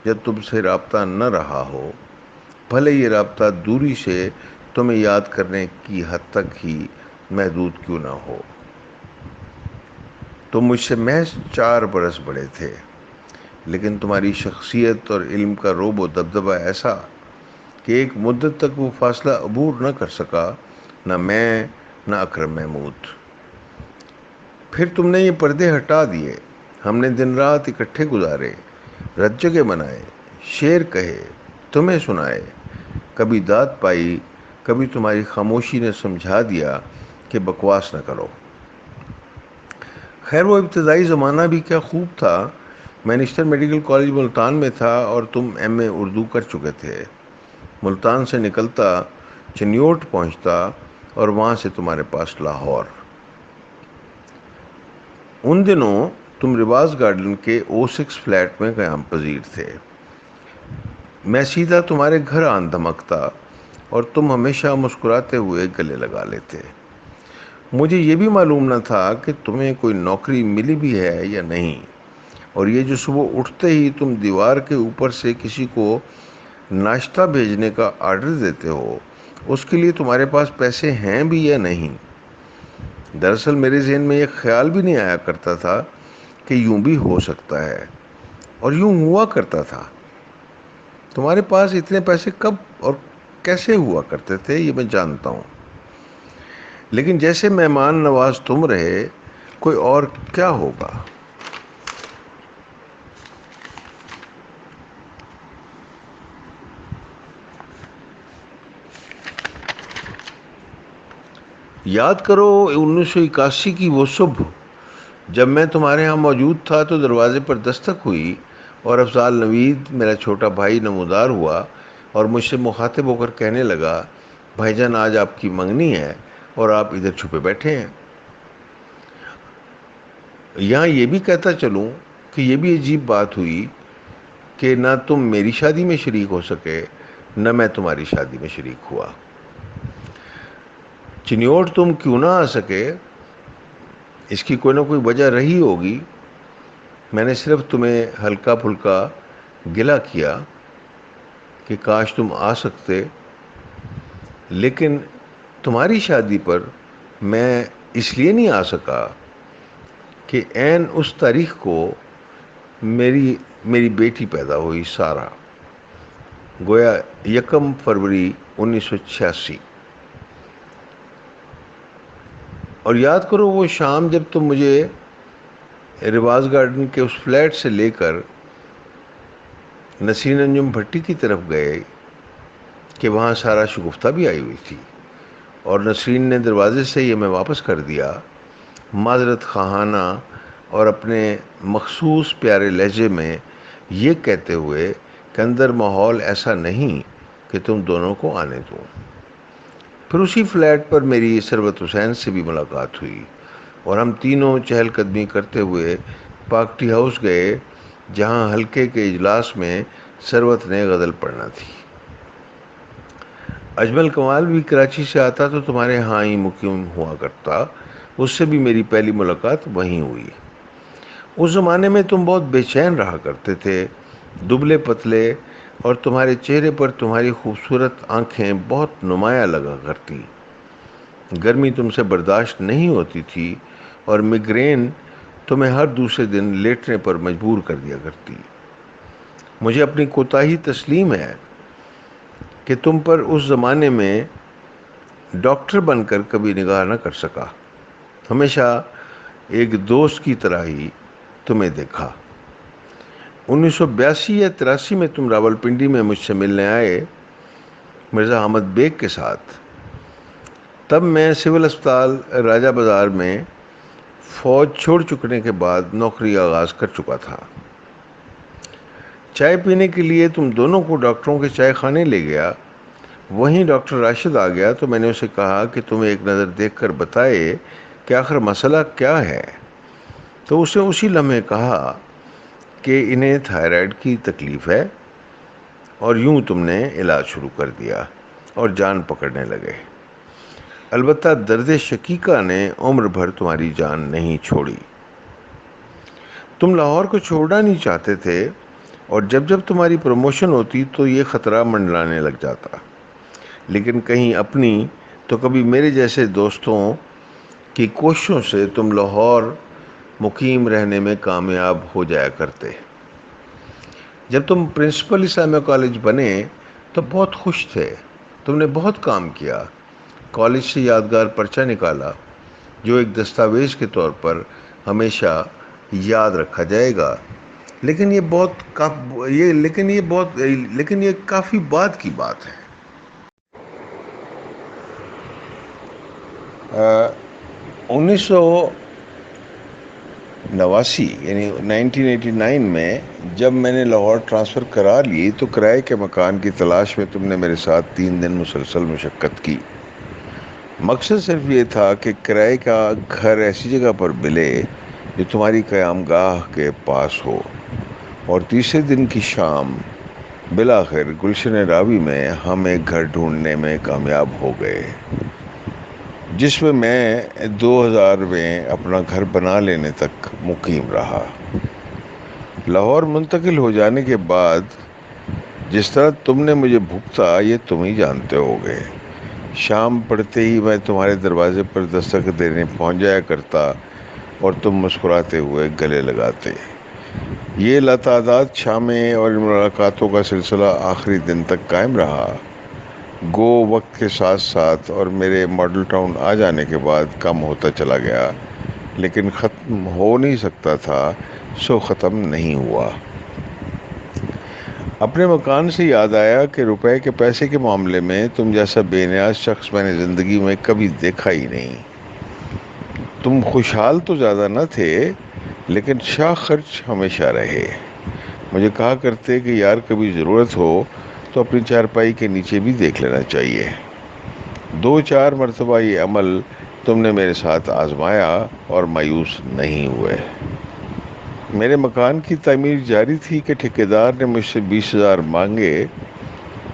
جب تم سے رابطہ نہ رہا ہو، بھلے یہ رابطہ دوری سے تمہیں یاد کرنے کی حد تک ہی محدود کیوں نہ ہو۔ تم مجھ سے محض 4 برس بڑے تھے، لیکن تمہاری شخصیت اور علم کا رعب و دبدبہ ایسا کہ ایک مدت تک وہ فاصلہ عبور نہ کر سکا، نہ میں نہ اکرم محمود۔ پھر تم نے یہ پردے ہٹا دیے، ہم نے دن رات اکٹھے گزارے، رت جگہ منائے، شعر کہے، تمہیں سنائے، کبھی داد پائی، کبھی تمہاری خاموشی نے سمجھا دیا کہ بکواس نہ کرو۔ خیر وہ ابتدائی زمانہ بھی کیا خوب تھا۔ مینسٹر میڈیکل کالج ملتان میں تھا اور تم ایم اے اردو کر چکے تھے۔ ملتان سے نکلتا چنیوٹ پہنچتا اور وہاں سے تمہارے پاس لاہور۔ ان دنوں تم رواز گارڈن کے O6 فلیٹ میں قیام پذیر تھے۔ میں سیدھا تمہارے گھر آن دھمکتا اور تم ہمیشہ مسکراتے ہوئے گلے لگا لیتے۔ مجھے یہ بھی معلوم نہ تھا کہ تمہیں کوئی نوکری ملی بھی ہے یا نہیں، اور یہ جو صبح اٹھتے ہی تم دیوار کے اوپر سے کسی کو ناشتہ بھیجنے کا آرڈر دیتے ہو، اس کے لیے تمہارے پاس پیسے ہیں بھی یا نہیں۔ دراصل میرے ذہن میں یہ خیال بھی نہیں آیا کرتا تھا کہ یوں بھی ہو سکتا ہے، اور یوں ہوا کرتا تھا۔ تمہارے پاس اتنے پیسے کب اور کیسے ہوا کرتے تھے یہ میں جانتا ہوں، لیکن جیسے مہمان نواز تم رہے، کوئی اور کیا ہوگا۔ یاد کرو 1981 کی وہ صبح جب میں تمہارے ہاں موجود تھا تو دروازے پر دستک ہوئی اور افضال نوید میرا چھوٹا بھائی نمودار ہوا اور مجھ سے مخاطب ہو کر کہنے لگا، بھائی جان آج آپ کی منگنی ہے اور آپ ادھر چھپے بیٹھے ہیں۔ یہاں یہ بھی کہتا چلوں کہ یہ بھی عجیب بات ہوئی کہ نہ تم میری شادی میں شریک ہو سکے، نہ میں تمہاری شادی میں شریک ہوا۔ چنیوٹ تم کیوں نہ آ سکے، اس کی کوئی نہ کوئی وجہ رہی ہوگی۔ میں نے صرف تمہیں ہلکا پھلکا گلہ کیا کہ کاش تم آ سکتے، لیکن تمہاری شادی پر میں اس لیے نہیں آ سکا کہ عین اس تاریخ کو میری بیٹی پیدا ہوئی سارہ، گویا 1 فروری 1986۔ اور یاد کرو وہ شام جب تم مجھے رواز گارڈن کے اس فلیٹ سے لے کر نسرین انجم بھٹی کی طرف گئے کہ وہاں سارہ شگفتہ بھی آئی ہوئی تھی، اور نسرین نے دروازے سے یہ میں واپس کر دیا، معذرت خواہانہ اور اپنے مخصوص پیارے لہجے میں یہ کہتے ہوئے کہ اندر ماحول ایسا نہیں کہ تم دونوں کو آنے دوں۔ پھر اسی فلیٹ پر میری ثروت حسین سے بھی ملاقات ہوئی اور ہم تینوں چہل قدمی کرتے ہوئے پاک ٹی ہاؤس گئے، جہاں حلقے کے اجلاس میں ثروت نے غزل پڑھنا تھی۔ اجمل کمال بھی کراچی سے آتا تو تمہارے ہاں ہی مقیم ہوا کرتا، اس سے بھی میری پہلی ملاقات وہیں ہوئی۔ اس زمانے میں تم بہت بے چین رہا کرتے تھے، دبلے پتلے، اور تمہارے چہرے پر تمہاری خوبصورت آنکھیں بہت نمایاں لگا کرتی۔ گرمی تم سے برداشت نہیں ہوتی تھی اور میگرین تمہیں ہر دوسرے دن لیٹنے پر مجبور کر دیا کرتی۔ مجھے اپنی کوتاہی تسلیم ہے کہ تم پر اس زمانے میں ڈاکٹر بن کر کبھی نگاہ نہ کر سکا، ہمیشہ ایک دوست کی طرح ہی تمہیں دیکھا۔ 1982 یا 83 میں تم راولپنڈی میں مجھ سے ملنے آئے مرزا احمد بیگ کے ساتھ۔ تب میں سول اسپتال راجہ بازار میں فوج چھوڑ چکنے کے بعد نوکری آغاز کر چکا تھا۔ چائے پینے کے لیے تم دونوں کو ڈاکٹروں کے چائے خانے لے گیا۔ وہیں ڈاکٹر راشد آ گیا تو میں نے اسے کہا کہ تمہیں ایک نظر دیکھ کر بتائے کہ آخر مسئلہ کیا ہے، تو اس نے اسی لمحے کہا کہ انہیں تھائرائیڈ کی تکلیف ہے اور یوں تم نے علاج شروع کر دیا اور جان پکڑنے لگے۔ البتہ درد شقیقہ نے عمر بھر تمہاری جان نہیں چھوڑی۔ تم لاہور کو چھوڑنا نہیں چاہتے تھے، اور جب جب تمہاری پروموشن ہوتی تو یہ خطرہ منڈلانے لگ جاتا، لیکن کہیں اپنی تو کبھی میرے جیسے دوستوں کی کوششوں سے تم لاہور مقیم رہنے میں کامیاب ہو جایا کرتے۔ جب تم پرنسپل اسلامیہ کالج بنے تو بہت خوش تھے، تم نے بہت کام کیا، کالج سے یادگار پرچہ نکالا جو ایک دستاویز کے طور پر ہمیشہ یاد رکھا جائے گا، لیکن یہ کافی بعد کی بات ہے۔ 1989 یعنی 1989 میں جب میں نے لاہور ٹرانسفر کرا لی تو کرائے کے مکان کی تلاش میں تم نے میرے ساتھ 3 دن مسلسل مشقت کی۔ مقصد صرف یہ تھا کہ کرائے کا گھر ایسی جگہ پر ملے جو تمہاری قیام گاہ کے پاس ہو، اور تیسرے دن کی شام بالآخر گلشن راوی میں ہم ایک گھر ڈھونڈنے میں کامیاب ہو گئے، جس میں 2000 میں اپنا گھر بنا لینے تک مقیم رہا۔ لاہور منتقل ہو جانے کے بعد جس طرح تم نے مجھے بھگتا یہ تم ہی جانتے ہو گے۔ شام پڑتے ہی میں تمہارے دروازے پر دستک دینے پہنچ جایا کرتا اور تم مسکراتے ہوئے گلے لگاتے۔ یہ لاتعداد شامیں اور ملاقاتوں کا سلسلہ آخری دن تک قائم رہا، گو وقت کے ساتھ ساتھ اور میرے ماڈل ٹاؤن آ جانے کے بعد کم ہوتا چلا گیا، لیکن ختم ہو نہیں سکتا تھا سو ختم نہیں ہوا۔ اپنے مکان سے یاد آیا کہ روپے کے پیسے کے معاملے میں تم جیسا بے نیاز شخص میں نے زندگی میں کبھی دیکھا ہی نہیں۔ تم خوشحال تو زیادہ نہ تھے، لیکن شاہ خرچ ہمیشہ رہے۔ مجھے کہا کرتے کہ یار کبھی ضرورت ہو تو اپنی چارپائی کے نیچے بھی دیکھ لینا چاہیے۔ 2-4 مرتبہ یہ عمل تم نے میرے ساتھ آزمایا اور مایوس نہیں ہوئے۔ میرے مکان کی تعمیر جاری تھی کہ ٹھیکیدار نے مجھ سے 20,000 مانگے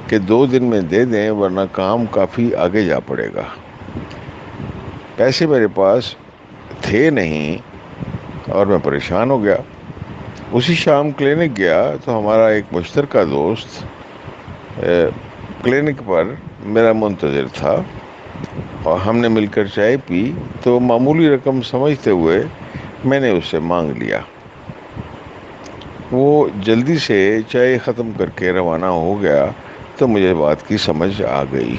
کہ 2 دن میں دے دیں ورنہ کام کافی آگے جا پڑے گا۔ پیسے میرے پاس تھے نہیں اور میں پریشان ہو گیا۔ اسی شام کلینک گیا تو ہمارا ایک مشترکہ دوست کلینک پر میرا منتظر تھا، اور ہم نے مل کر چائے پی تو معمولی رقم سمجھتے ہوئے میں نے اس سے مانگ لیا۔ وہ جلدی سے چائے ختم کر کے روانہ ہو گیا تو مجھے بات کی سمجھ آ گئی۔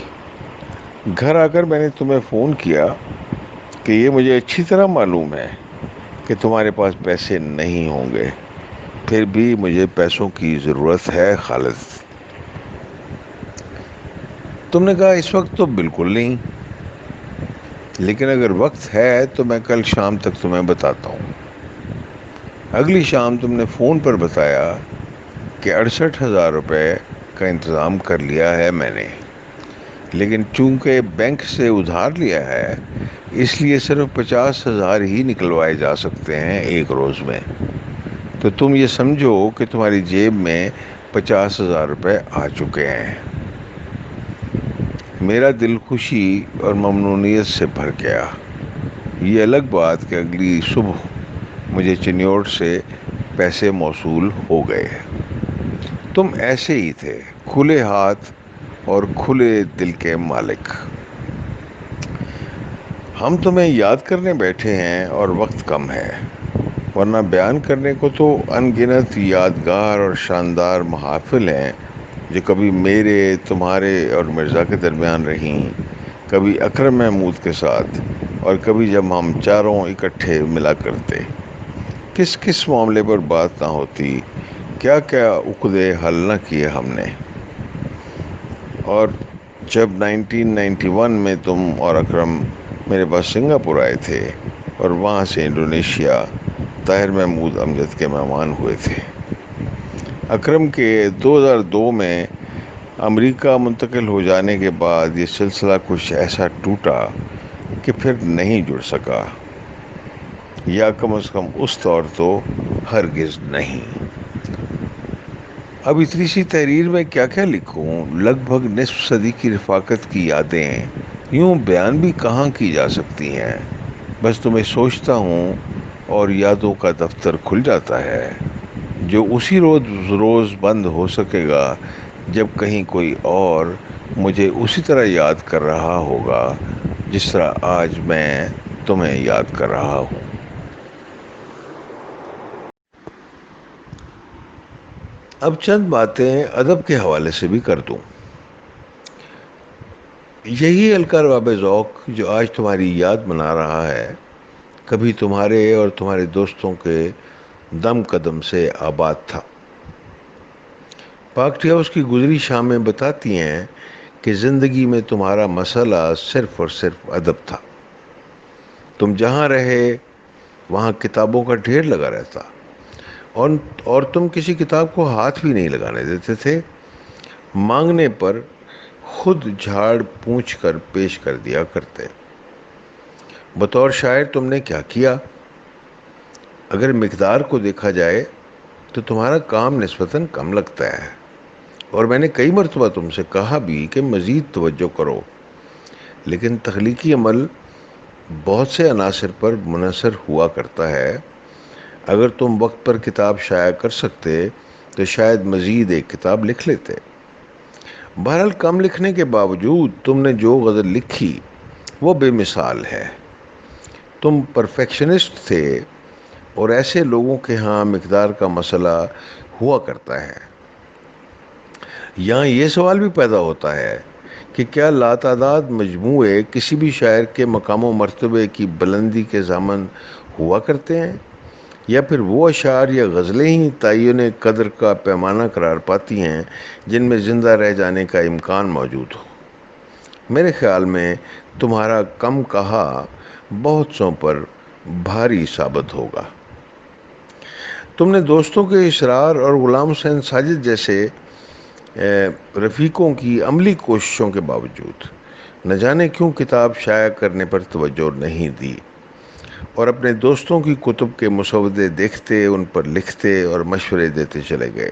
گھر آ کر میں نے تمہیں فون کیا کہ یہ مجھے اچھی طرح معلوم ہے کہ تمہارے پاس پیسے نہیں ہوں گے، پھر بھی مجھے پیسوں کی ضرورت ہے خالد۔ تم نے کہا اس وقت تو بالکل نہیں، لیکن اگر وقت ہے تو میں کل شام تک تمہیں بتاتا ہوں۔ اگلی شام تم نے فون پر بتایا کہ 68,000 روپے کا انتظام کر لیا ہے میں نے، لیکن چونکہ بینک سے ادھار لیا ہے اس لیے صرف 50,000 ہی نکلوائے جا سکتے ہیں ایک روز میں، تو تم یہ سمجھو کہ تمہاری جیب میں 50,000 روپے آ چکے ہیں۔ میرا دل خوشی اور ممنونیت سے بھر گیا۔ یہ الگ بات کہ اگلی صبح مجھے چنیوڑ سے پیسے موصول ہو گئے۔ تم ایسے ہی تھے، کھلے ہاتھ اور کھلے دل کے مالک۔ ہم تمہیں یاد کرنے بیٹھے ہیں اور وقت کم ہے، ورنہ بیان کرنے کو تو ان گنت یادگار اور شاندار محافل ہیں جو کبھی میرے، تمہارے اور مرزا کے درمیان رہیں، کبھی اکرم محمود کے ساتھ، اور کبھی جب ہم چاروں اکٹھے ملا کرتے۔ کس کس معاملے پر بات نہ ہوتی، کیا کیا عقدے حل نہ کیے ہم نے۔ اور جب 1991 میں تم اور اکرم میرے پاس سنگاپور آئے تھے اور وہاں سے انڈونیشیا طاہر محمود امجد کے مہمان ہوئے تھے۔ اکرم کے 2002 میں امریکہ منتقل ہو جانے کے بعد یہ سلسلہ کچھ ایسا ٹوٹا کہ پھر نہیں جڑ سکا، یا کم از کم اس طور تو ہرگز نہیں۔ اب اتنی سی تحریر میں کیا کیا لکھوں، لگ بھگ نصف صدی کی رفاقت کی یادیں یوں بیان بھی کہاں کی جا سکتی ہیں۔ بس تمہیں سوچتا ہوں اور یادوں کا دفتر کھل جاتا ہے، جو اسی روز بند ہو سکے گا جب کہیں کوئی اور مجھے اسی طرح یاد کر رہا ہوگا جس طرح آج میں تمہیں یاد کر رہا ہوں۔ اب چند باتیں ادب کے حوالے سے بھی کر دوں۔ یہی ہلکا رباب ذوق جو آج تمہاری یاد منا رہا ہے، کبھی تمہارے اور تمہارے دوستوں کے دم قدم سے آباد تھا۔ پاکٹی ہاؤس کی گزری شامیں بتاتی ہیں کہ زندگی میں تمہارا مسئلہ صرف اور صرف ادب تھا۔ تم جہاں رہے وہاں کتابوں کا ڈھیر لگا رہتا، اور تم کسی کتاب کو ہاتھ بھی نہیں لگانے دیتے تھے، مانگنے پر خود جھاڑ پونچھ کر پیش کر دیا کرتے۔ بطور شاعر تم نے کیا کیا؟ اگر مقدار کو دیکھا جائے تو تمہارا کام نسبتاً کم لگتا ہے، اور میں نے کئی مرتبہ تم سے کہا بھی کہ مزید توجہ کرو، لیکن تخلیقی عمل بہت سے عناصر پر منحصر ہوا کرتا ہے۔ اگر تم وقت پر کتاب شائع کر سکتے تو شاید مزید ایک کتاب لکھ لیتے۔ بہرحال کم لکھنے کے باوجود تم نے جو غزل لکھی وہ بے مثال ہے۔ تم پرفیکشنسٹ تھے، اور ایسے لوگوں کے ہاں مقدار کا مسئلہ ہوا کرتا ہے۔ یہاں یہ سوال بھی پیدا ہوتا ہے کہ کیا لاتعداد مجموعے کسی بھی شاعر کے مقام و مرتبے کی بلندی کے ضامن ہوا کرتے ہیں، یا پھر وہ اشعار یا غزلیں ہی تعین قدر کا پیمانہ قرار پاتی ہیں جن میں زندہ رہ جانے کا امکان موجود ہو؟ میرے خیال میں تمہارا کم کہا بہت سوں پر بھاری ثابت ہوگا۔ تم نے دوستوں کے اصرار اور غلام حسین ساجد جیسے رفیقوں کی عملی کوششوں کے باوجود نہ جانے کیوں کتاب شائع کرنے پر توجہ نہیں دی، اور اپنے دوستوں کی کتب کے مسودے دیکھتے، ان پر لکھتے اور مشورے دیتے چلے گئے۔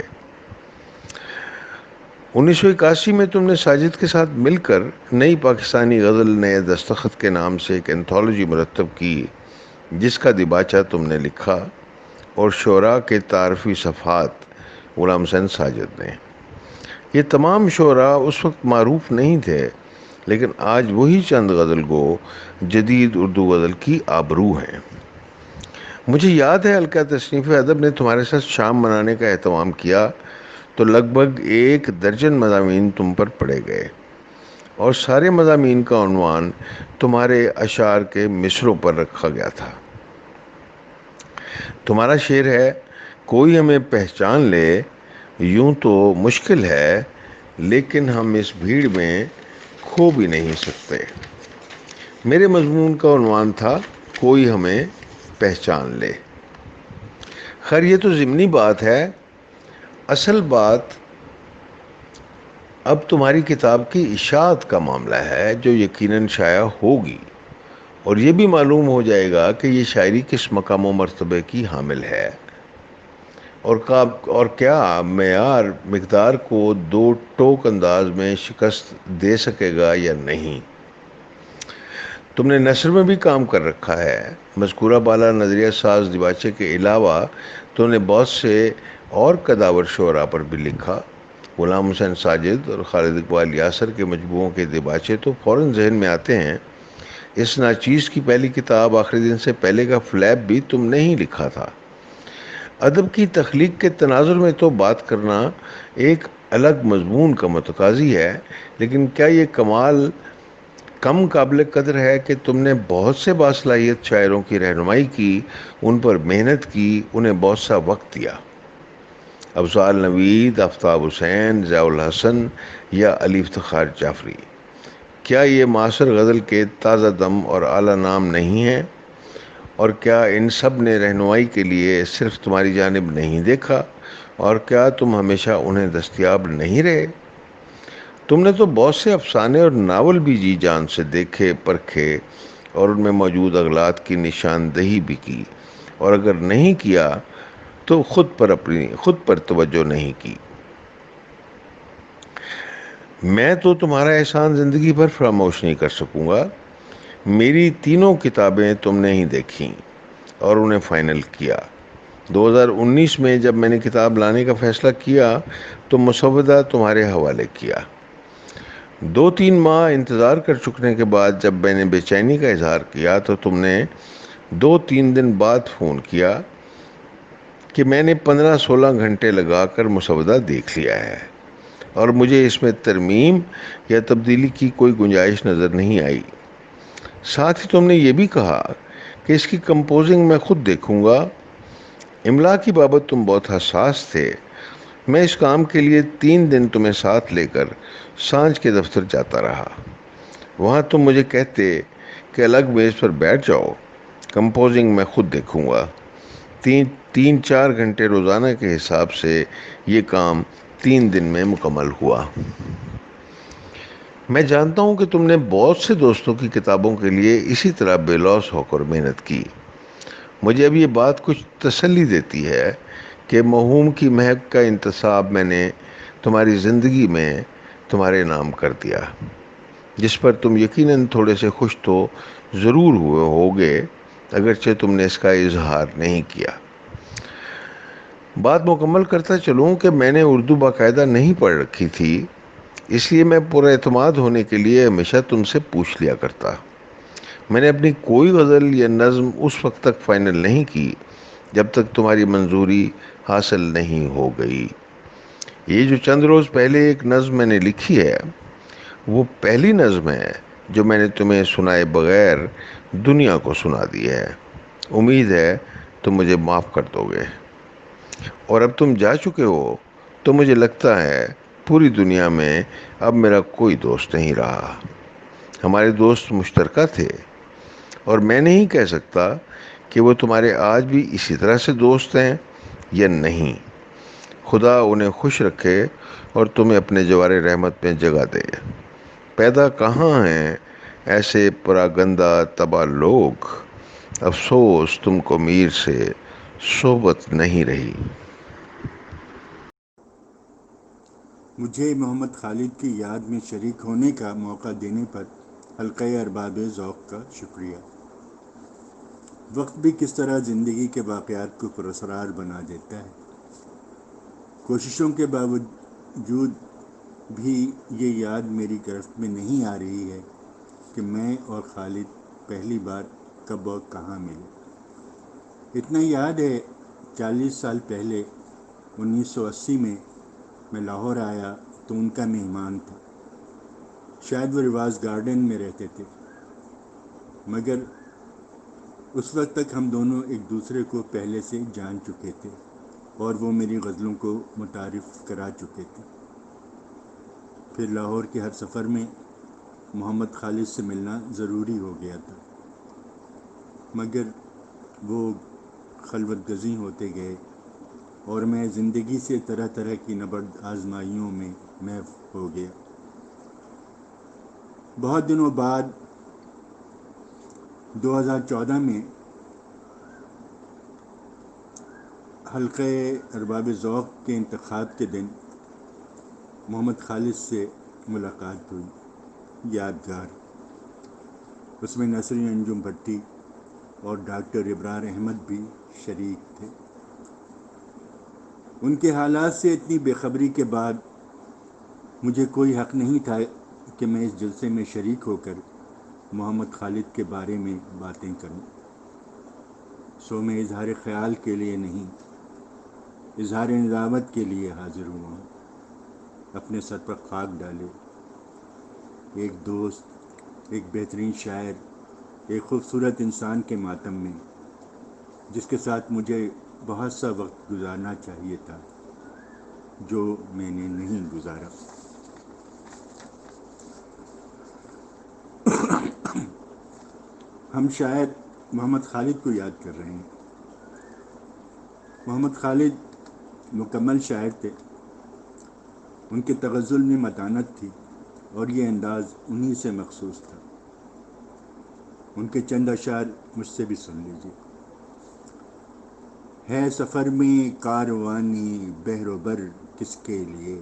1981 میں تم نے ساجد کے ساتھ مل کر نئی پاکستانی غزل نئے دستخط کے نام سے ایک انتھولوجی مرتب کی، جس کا دیباچہ تم نے لکھا اور شعراء کے تعارفی صفحات غلام حسین ساجد نے۔ یہ تمام شعراء اس وقت معروف نہیں تھے، لیکن آج وہی چند غزل گو جدید اردو غزل کی آبرو ہیں۔ مجھے یاد ہے حلقہ تصنیف ادب نے تمہارے ساتھ شام منانے کا اہتمام کیا تو لگ بھگ 1 درجن مضامین تم پر پڑے گئے، اور سارے مضامین کا عنوان تمہارے اشعار کے مصروں پر رکھا گیا تھا۔ تمہارا شعر ہے، کوئی ہمیں پہچان لے یوں تو مشکل ہے، لیکن ہم اس بھیڑ میں کھو بھی نہیں سکتے۔ میرے مضمون کا عنوان تھا، کوئی ہمیں پہچان لے۔ خیر یہ تو ضمنی بات ہے، اصل بات اب تمہاری کتاب کی اشاعت کا معاملہ ہے، جو یقیناً شائع ہوگی، اور یہ بھی معلوم ہو جائے گا کہ یہ شاعری کس مقام و مرتبے کی حامل ہے، اور کیا معیار مقدار کو 2 ٹوک انداز میں شکست دے سکے گا یا نہیں۔ تم نے نثر میں بھی کام کر رکھا ہے۔ مذکورہ بالا نظریہ ساز دیباچے کے علاوہ تم نے بہت سے اور قداور شعراء پر بھی لکھا۔ غلام حسین ساجد اور خالد اقبال یاسر کے مجموعوں کے دیباچے تو فوراً ذہن میں آتے ہیں۔ اس ناچیز کی پہلی کتاب آخری دن سے پہلے کا فلیپ بھی تم نے ہی لکھا تھا۔ ادب کی تخلیق کے تناظر میں تو بات کرنا ایک الگ مضمون کا متقاضی ہے، لیکن کیا یہ کمال کم قابل قدر ہے کہ تم نے بہت سے باصلاحیت شاعروں کی رہنمائی کی، ان پر محنت کی، انہیں بہت سا وقت دیا؟ افضال نوید، آفتاب حسین، ضیاء الحسن یا علی افتخار جعفری، کیا یہ معاصر غزل کے تازہ دم اور اعلیٰ نام نہیں ہیں؟ اور کیا ان سب نے رہنمائی کے لیے صرف تمہاری جانب نہیں دیکھا، اور کیا تم ہمیشہ انہیں دستیاب نہیں رہے؟ تم نے تو بہت سے افسانے اور ناول بھی جی جان سے دیکھے، پرکھے، اور ان میں موجود اغلاط کی نشاندہی بھی کی، اور اگر نہیں کیا تو خود پر توجہ نہیں کی۔ میں تو تمہارا احسان زندگی بھر فراموش نہیں کر سکوں گا۔ میری تینوں کتابیں تم نے ہی دیکھیں اور انہیں فائنل کیا۔ 2019 میں جب میں نے کتاب لانے کا فیصلہ کیا تو مسودہ تمہارے حوالے کیا۔ 2-3 ماہ انتظار کر چکنے کے بعد جب میں نے بے چینی کا اظہار کیا تو تم نے 2-3 دن بعد فون کیا کہ میں نے 15-16 گھنٹے لگا کر مسودہ دیکھ لیا ہے اور مجھے اس میں ترمیم یا تبدیلی کی کوئی گنجائش نظر نہیں آئی۔ ساتھ ہی تم نے یہ بھی کہا کہ اس کی کمپوزنگ میں خود دیکھوں گا۔ املا کی بابت تم بہت حساس تھے۔ میں اس کام کے لیے 3 دن تمہیں ساتھ لے کر سانجھ کے دفتر جاتا رہا۔ وہاں تم مجھے کہتے کہ الگ میز پر بیٹھ جاؤ، کمپوزنگ میں خود دیکھوں گا۔ 3-4 گھنٹے روزانہ کے حساب سے یہ کام 3 دن میں مکمل ہوا۔ میں جانتا ہوں کہ تم نے بہت سے دوستوں کی کتابوں کے لیے اسی طرح بے لوث ہو کر محنت کی۔ مجھے اب یہ بات کچھ تسلی دیتی ہے کہ موہوم کی مہک کا انتصاب میں نے تمہاری زندگی میں تمہارے نام کر دیا، جس پر تم یقیناً تھوڑے سے خوش تو ضرور ہوئے ہوگے، اگرچہ تم نے اس کا اظہار نہیں کیا۔ بات مکمل کرتا چلوں کہ میں نے اردو باقاعدہ نہیں پڑھ رکھی تھی، اس لیے میں پر اعتماد ہونے کے لیے ہمیشہ تم سے پوچھ لیا کرتا۔ میں نے اپنی کوئی غزل یا نظم اس وقت تک فائنل نہیں کی جب تک تمہاری منظوری حاصل نہیں ہو گئی۔ یہ جو چند روز پہلے ایک نظم میں نے لکھی ہے، وہ پہلی نظم ہے جو میں نے تمہیں سنائے بغیر دنیا کو سنا دی ہے۔ امید ہے تم مجھے معاف کر دو گے۔ اور اب تم جا چکے ہو تو مجھے لگتا ہے پوری دنیا میں اب میرا کوئی دوست نہیں رہا۔ ہمارے دوست مشترکہ تھے اور میں نہیں کہہ سکتا کہ وہ تمہارے آج بھی اسی طرح سے دوست ہیں یا نہیں۔ خدا انہیں خوش رکھے اور تمہیں اپنے جوار رحمت میں جگہ دے۔ پیدا کہاں ہیں ایسے پراگندہ تباہ لوگ، افسوس تم کو میر سے صحبت نہیں رہی۔ مجھے محمد خالد کی یاد میں شریک ہونے کا موقع دینے پر حلقہ ارباب ذوق کا شکریہ۔ وقت بھی کس طرح زندگی کے واقعات کو پراسرار بنا دیتا ہے۔ کوششوں کے باوجود بھی یہ یاد میری گرفت میں نہیں آ رہی ہے کہ میں اور خالد پہلی بار کب اور کہاں ملے۔ اتنا یاد ہے 40 سال پہلے 1980 میں لاہور آیا تو ان کا مہمان تھا۔ شاید وہ رواز گارڈن میں رہتے تھے، مگر اس وقت تک ہم دونوں ایک دوسرے کو پہلے سے جان چکے تھے اور وہ میری غزلوں کو متعارف کرا چکے تھے۔ پھر لاہور کے ہر سفر میں محمد خالد سے ملنا ضروری ہو گیا تھا، مگر وہ خلوت گزیں ہوتے گئے اور میں زندگی سے طرح طرح کی نبرد آزمائیوں میں محو ہو گیا۔ بہت دنوں بعد 2014 میں حلقہ ارباب ذوق کے انتخاب کے دن محمد خالد سے ملاقات ہوئی، یادگار۔ اس میں نسرین انجم بھٹی اور ڈاکٹر ابرار احمد بھی شریک تھے۔ ان کے حالات سے اتنی بے خبری کے بعد مجھے کوئی حق نہیں تھا کہ میں اس جلسے میں شریک ہو کر محمد خالد کے بارے میں باتیں کروں، سو میں اظہار خیال کے لیے نہیں، اظہار ندامت کے لیے حاضر ہوا ہوں۔ اپنے سر پر خاک ڈالے، ایک دوست، ایک بہترین شاعر، ایک خوبصورت انسان کے ماتم میں، جس کے ساتھ مجھے بہت سا وقت گزارنا چاہیے تھا جو میں نے نہیں گزارا۔ ہم شاید محمد خالد کو یاد کر رہے ہیں۔ محمد خالد مکمل شاعر تھے۔ ان کے تغزل میں متانت تھی اور یہ انداز انہی سے مخصوص تھا۔ ان کے چند اشعار مجھ سے بھی سن لیجیے۔ ہے سفر میں کاروانی بحر و بر کس کے لیے،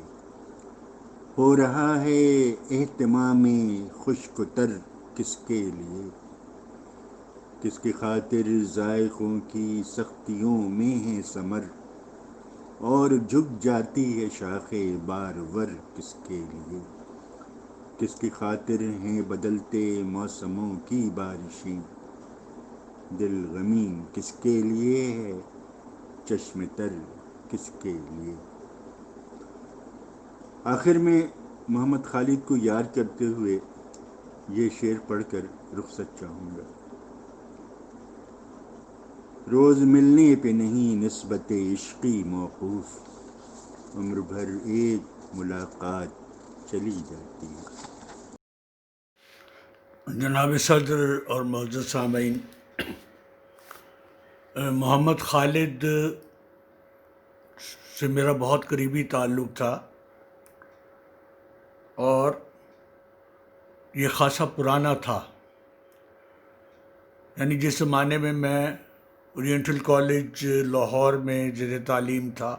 ہو رہا ہے اہتمام خشک و تر کس کے لیے، کس کی خاطر ذائقوں کی سختیوں میں ہے ثمر، اور جھک جاتی ہے شاخ بارور کس کے لیے، کس کی خاطر ہیں بدلتے موسموں کی بارشیں، دل غمین کس کے لیے ہے، چشم تر کس کے لیے۔ آخر میں محمد خالد کو یاد کرتے ہوئے یہ شعر پڑھ کر رخصت چاہوں گا۔ روز ملنے پہ نہیں نسبت عشقی موقوف، عمر بھر ایک ملاقات چلی جاتی ہے۔ جناب صدر اور معزز سامعین، محمد خالد سے میرا بہت قریبی تعلق تھا، اور یہ خاصا پرانا تھا۔ یعنی جس زمانے میں اورینٹل کالج لاہور میں زیر تعلیم تھا،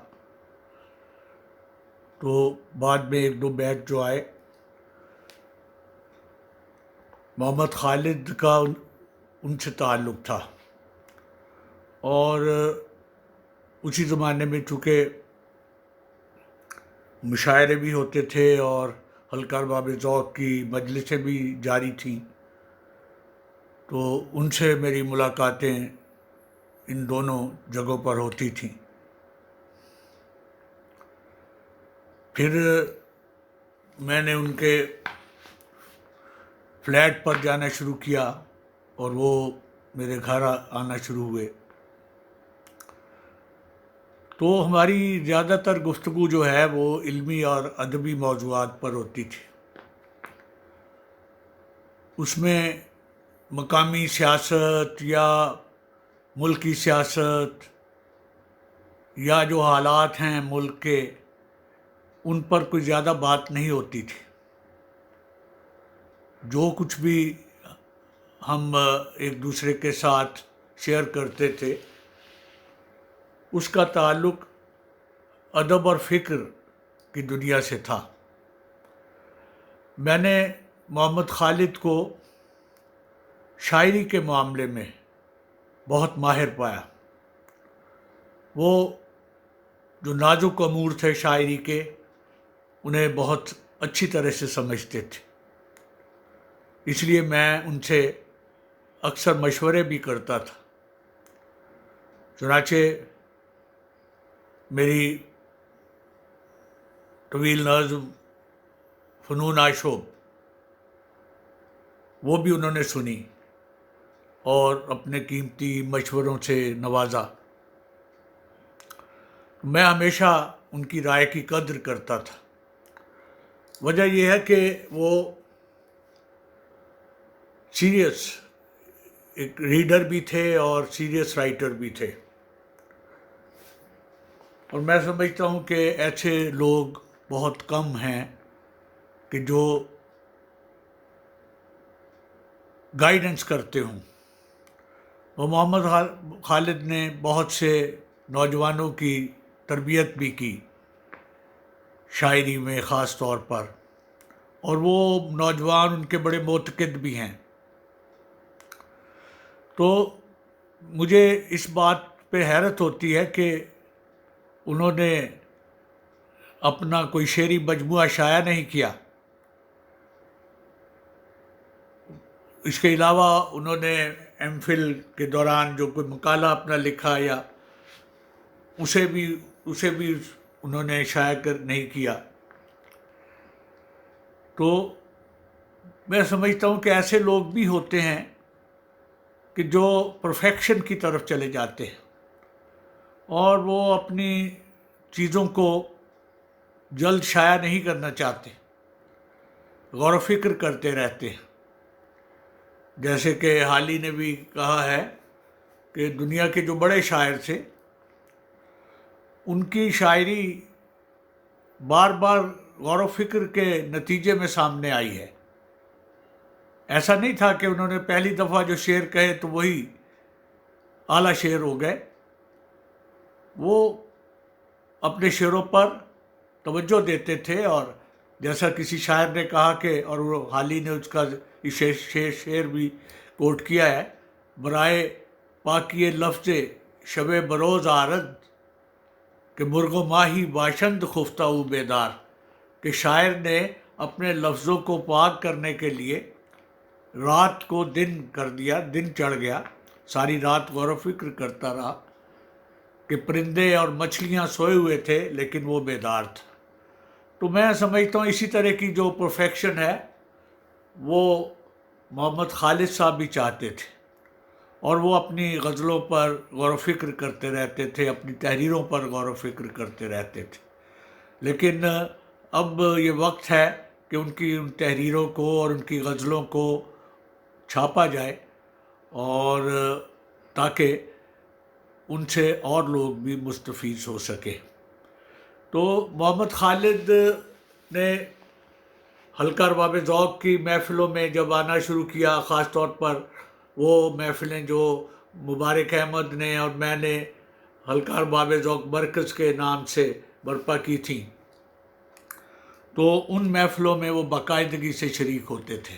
تو بعد میں ایک دو بیچ جو آئے، محمد خالد کا ان سے تعلق تھا، اور اسی زمانے میں چونکہ مشاعرے بھی ہوتے تھے اور حلقہ ارباب ذوق کی مجلسیں بھی جاری تھیں، تو ان سے میری ملاقاتیں ان دونوں جگہوں پر ہوتی تھیں۔ پھر میں نے ان کے فلیٹ پر جانا شروع کیا اور وہ میرے گھر آنا شروع ہوئے، تو ہماری زیادہ تر گفتگو جو ہے وہ علمی اور ادبی موضوعات پر ہوتی تھی۔ اس میں مقامی سیاست یا ملکی سیاست یا جو حالات ہیں ملک کے، ان پر کوئی زیادہ بات نہیں ہوتی تھی۔ جو کچھ بھی ہم ایک دوسرے کے ساتھ شیئر کرتے تھے، اس کا تعلق ادب اور فکر کی دنیا سے تھا۔ میں نے محمد خالد کو شاعری کے معاملے میں بہت ماہر پایا۔ وہ جو نازک امور تھے شاعری کے، انہیں بہت اچھی طرح سے سمجھتے تھے، اس لیے میں ان سے اکثر مشورے بھی کرتا تھا۔ چنانچہ میری طویل نظم فنون آشوب وہ بھی انہوں نے سنی اور اپنے قیمتی مشوروں سے نوازا۔ میں ہمیشہ ان کی رائے کی قدر کرتا تھا۔ وجہ یہ ہے کہ وہ سیریس ایک ریڈر بھی تھے اور سیریس رائٹر بھی تھے، اور میں سمجھتا ہوں کہ ایسے لوگ بہت کم ہیں کہ جو گائیڈنس کرتے ہوں۔ وہ محمد خالد نے بہت سے نوجوانوں کی تربیت بھی کی، شاعری میں خاص طور پر، اور وہ نوجوان ان کے بڑے معتقد بھی ہیں۔ تو مجھے اس بات پہ حیرت ہوتی ہے کہ انہوں نے اپنا کوئی شعری مجموعہ شائع نہیں کیا، اس کے علاوہ انہوں نے ایم فل کے دوران جو کوئی مقالہ اپنا لکھا یا اسے بھی انہوں نے شائع نہیں کیا۔ تو میں سمجھتا ہوں کہ ایسے لوگ بھی ہوتے ہیں کہ جو پرفیکشن کی طرف چلے جاتے ہیں اور وہ اپنی چیزوں کو جلد شائع نہیں کرنا چاہتے، غور و فکر کرتے رہتے ہیں۔ جیسے کہ حالی نے بھی کہا ہے کہ دنیا کے جو بڑے شاعر تھے، ان کی شاعری بار بار غور و فکر کے نتیجے میں سامنے آئی ہے۔ ایسا نہیں تھا کہ انہوں نے پہلی دفعہ جو شعر کہے تو وہی اعلیٰ شعر ہو گئے۔ وہ اپنے شعروں پر توجہ دیتے تھے اور جیسا کسی شاعر نے کہا کہ، اور وہ حال ہی نے اس کا شعر بھی کوٹ کیا ہے، برائے پاکی لفظ شب بروز آرد کہ مرغ و ماہی باشند خفتہ و بیدار، کہ شاعر نے اپنے لفظوں کو پاک کرنے کے لیے رات کو دن کر دیا، دن چڑھ گیا، ساری رات غور و فکر کرتا رہا کہ پرندے اور مچھلیاں سوئے ہوئے تھے لیکن وہ بیدار تھا۔ تو میں سمجھتا ہوں اسی طرح کی جو پرفیکشن ہے وہ محمد خالد صاحب بھی چاہتے تھے، اور وہ اپنی غزلوں پر غور و فکر کرتے رہتے تھے، اپنی تحریروں پر غور و فکر کرتے رہتے تھے۔ لیکن اب یہ وقت ہے کہ ان کی ان تحریروں کو اور ان کی غزلوں کو چھاپا جائے، اور تاکہ ان سے اور لوگ بھی مستفیض ہو سکے۔ تو محمد خالد نے حلقہ ارباب ذوق کی محفلوں میں جب آنا شروع کیا، خاص طور پر وہ محفلیں جو مبارک احمد نے اور میں نے حلقہ ارباب ذوق مرکز کے نام سے برپا کی تھیں، تو ان محفلوں میں وہ باقاعدگی سے شریک ہوتے تھے۔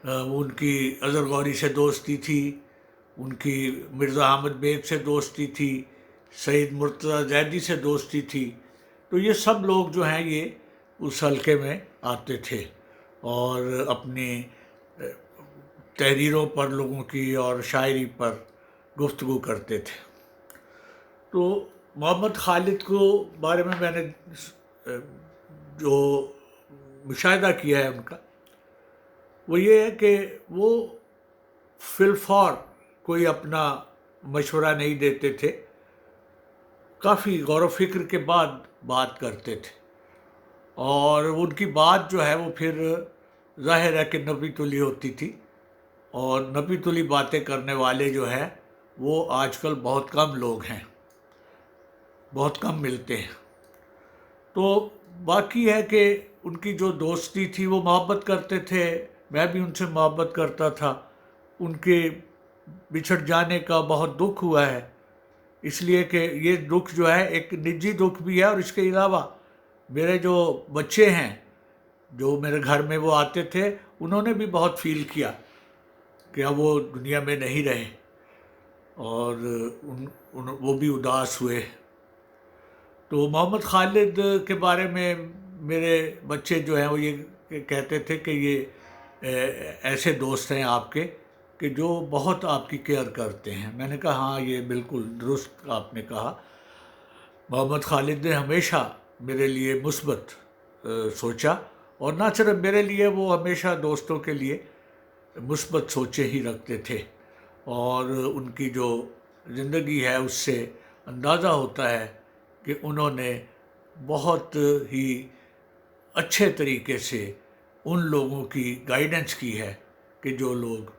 ان کی اظہر غوری سے دوستی تھی، ان کی مرزا احمد بیگ سے دوستی تھی، سید مرتضیٰ زیدی سے دوستی تھی۔ تو یہ سب لوگ جو ہیں یہ اس حلقے میں آتے تھے اور اپنی تحریروں پر لوگوں کی اور شاعری پر گفتگو کرتے تھے۔ تو محمد خالد کو بارے میں نے جو مشاہدہ کیا ہے ان کا، وہ یہ ہے کہ وہ فی الفور کوئی اپنا مشورہ نہیں دیتے تھے، کافی غور و فکر کے بعد بات کرتے تھے، اور ان کی بات جو ہے وہ پھر ظاہر ہے کہ نپی تلی ہوتی تھی، اور نپی تلی باتیں کرنے والے جو ہیں وہ آج کل بہت کم لوگ ہیں، بہت کم ملتے ہیں۔ تو باقی ہے کہ ان کی جو دوستی تھی، وہ محبت کرتے تھے، میں بھی ان سے محبت کرتا تھا۔ ان کے بچھڑ جانے کا بہت دکھ ہوا ہے، اس لیے کہ یہ دکھ جو ہے ایک نجی دکھ بھی ہے، اور اس کے علاوہ میرے جو بچے ہیں جو میرے گھر میں وہ آتے تھے، انہوں نے بھی بہت فیل کیا کہ اب وہ دنیا میں نہیں رہے، اور وہ بھی اداس ہوئے۔ تو محمد خالد کے بارے میں میرے بچے جو ہیں وہ یہ کہتے تھے کہ یہ ایسے دوست ہیں آپ کے کہ جو بہت آپ کی کیئر کرتے ہیں۔ میں نے کہا ہاں، یہ بالکل درست آپ نے کہا۔ محمد خالد نے ہمیشہ میرے لیے مثبت سوچا، اور نہ صرف میرے لیے، وہ ہمیشہ دوستوں کے لیے مثبت سوچیں ہی رکھتے تھے، اور ان کی جو زندگی ہے اس سے اندازہ ہوتا ہے کہ انہوں نے بہت ہی اچھے طریقے سے ان لوگوں کی گائیڈنس کی ہے کہ جو لوگ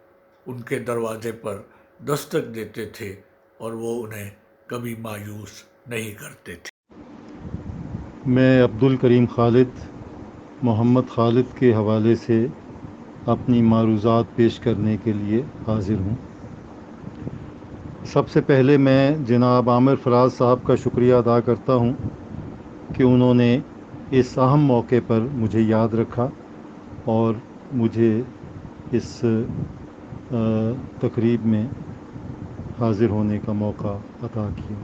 ان کے دروازے پر دستک دیتے تھے، اور وہ انہیں کبھی مایوس نہیں کرتے تھے۔ میں عبدالکریم خالد محمد خالد کے حوالے سے اپنی معروضات پیش کرنے کے لیے حاضر ہوں۔ سب سے پہلے میں جناب عامر فراز صاحب کا شکریہ ادا کرتا ہوں کہ انہوں نے اس اہم موقع پر مجھے یاد رکھا اور مجھے اس تقریب میں حاضر ہونے کا موقع عطا کیا۔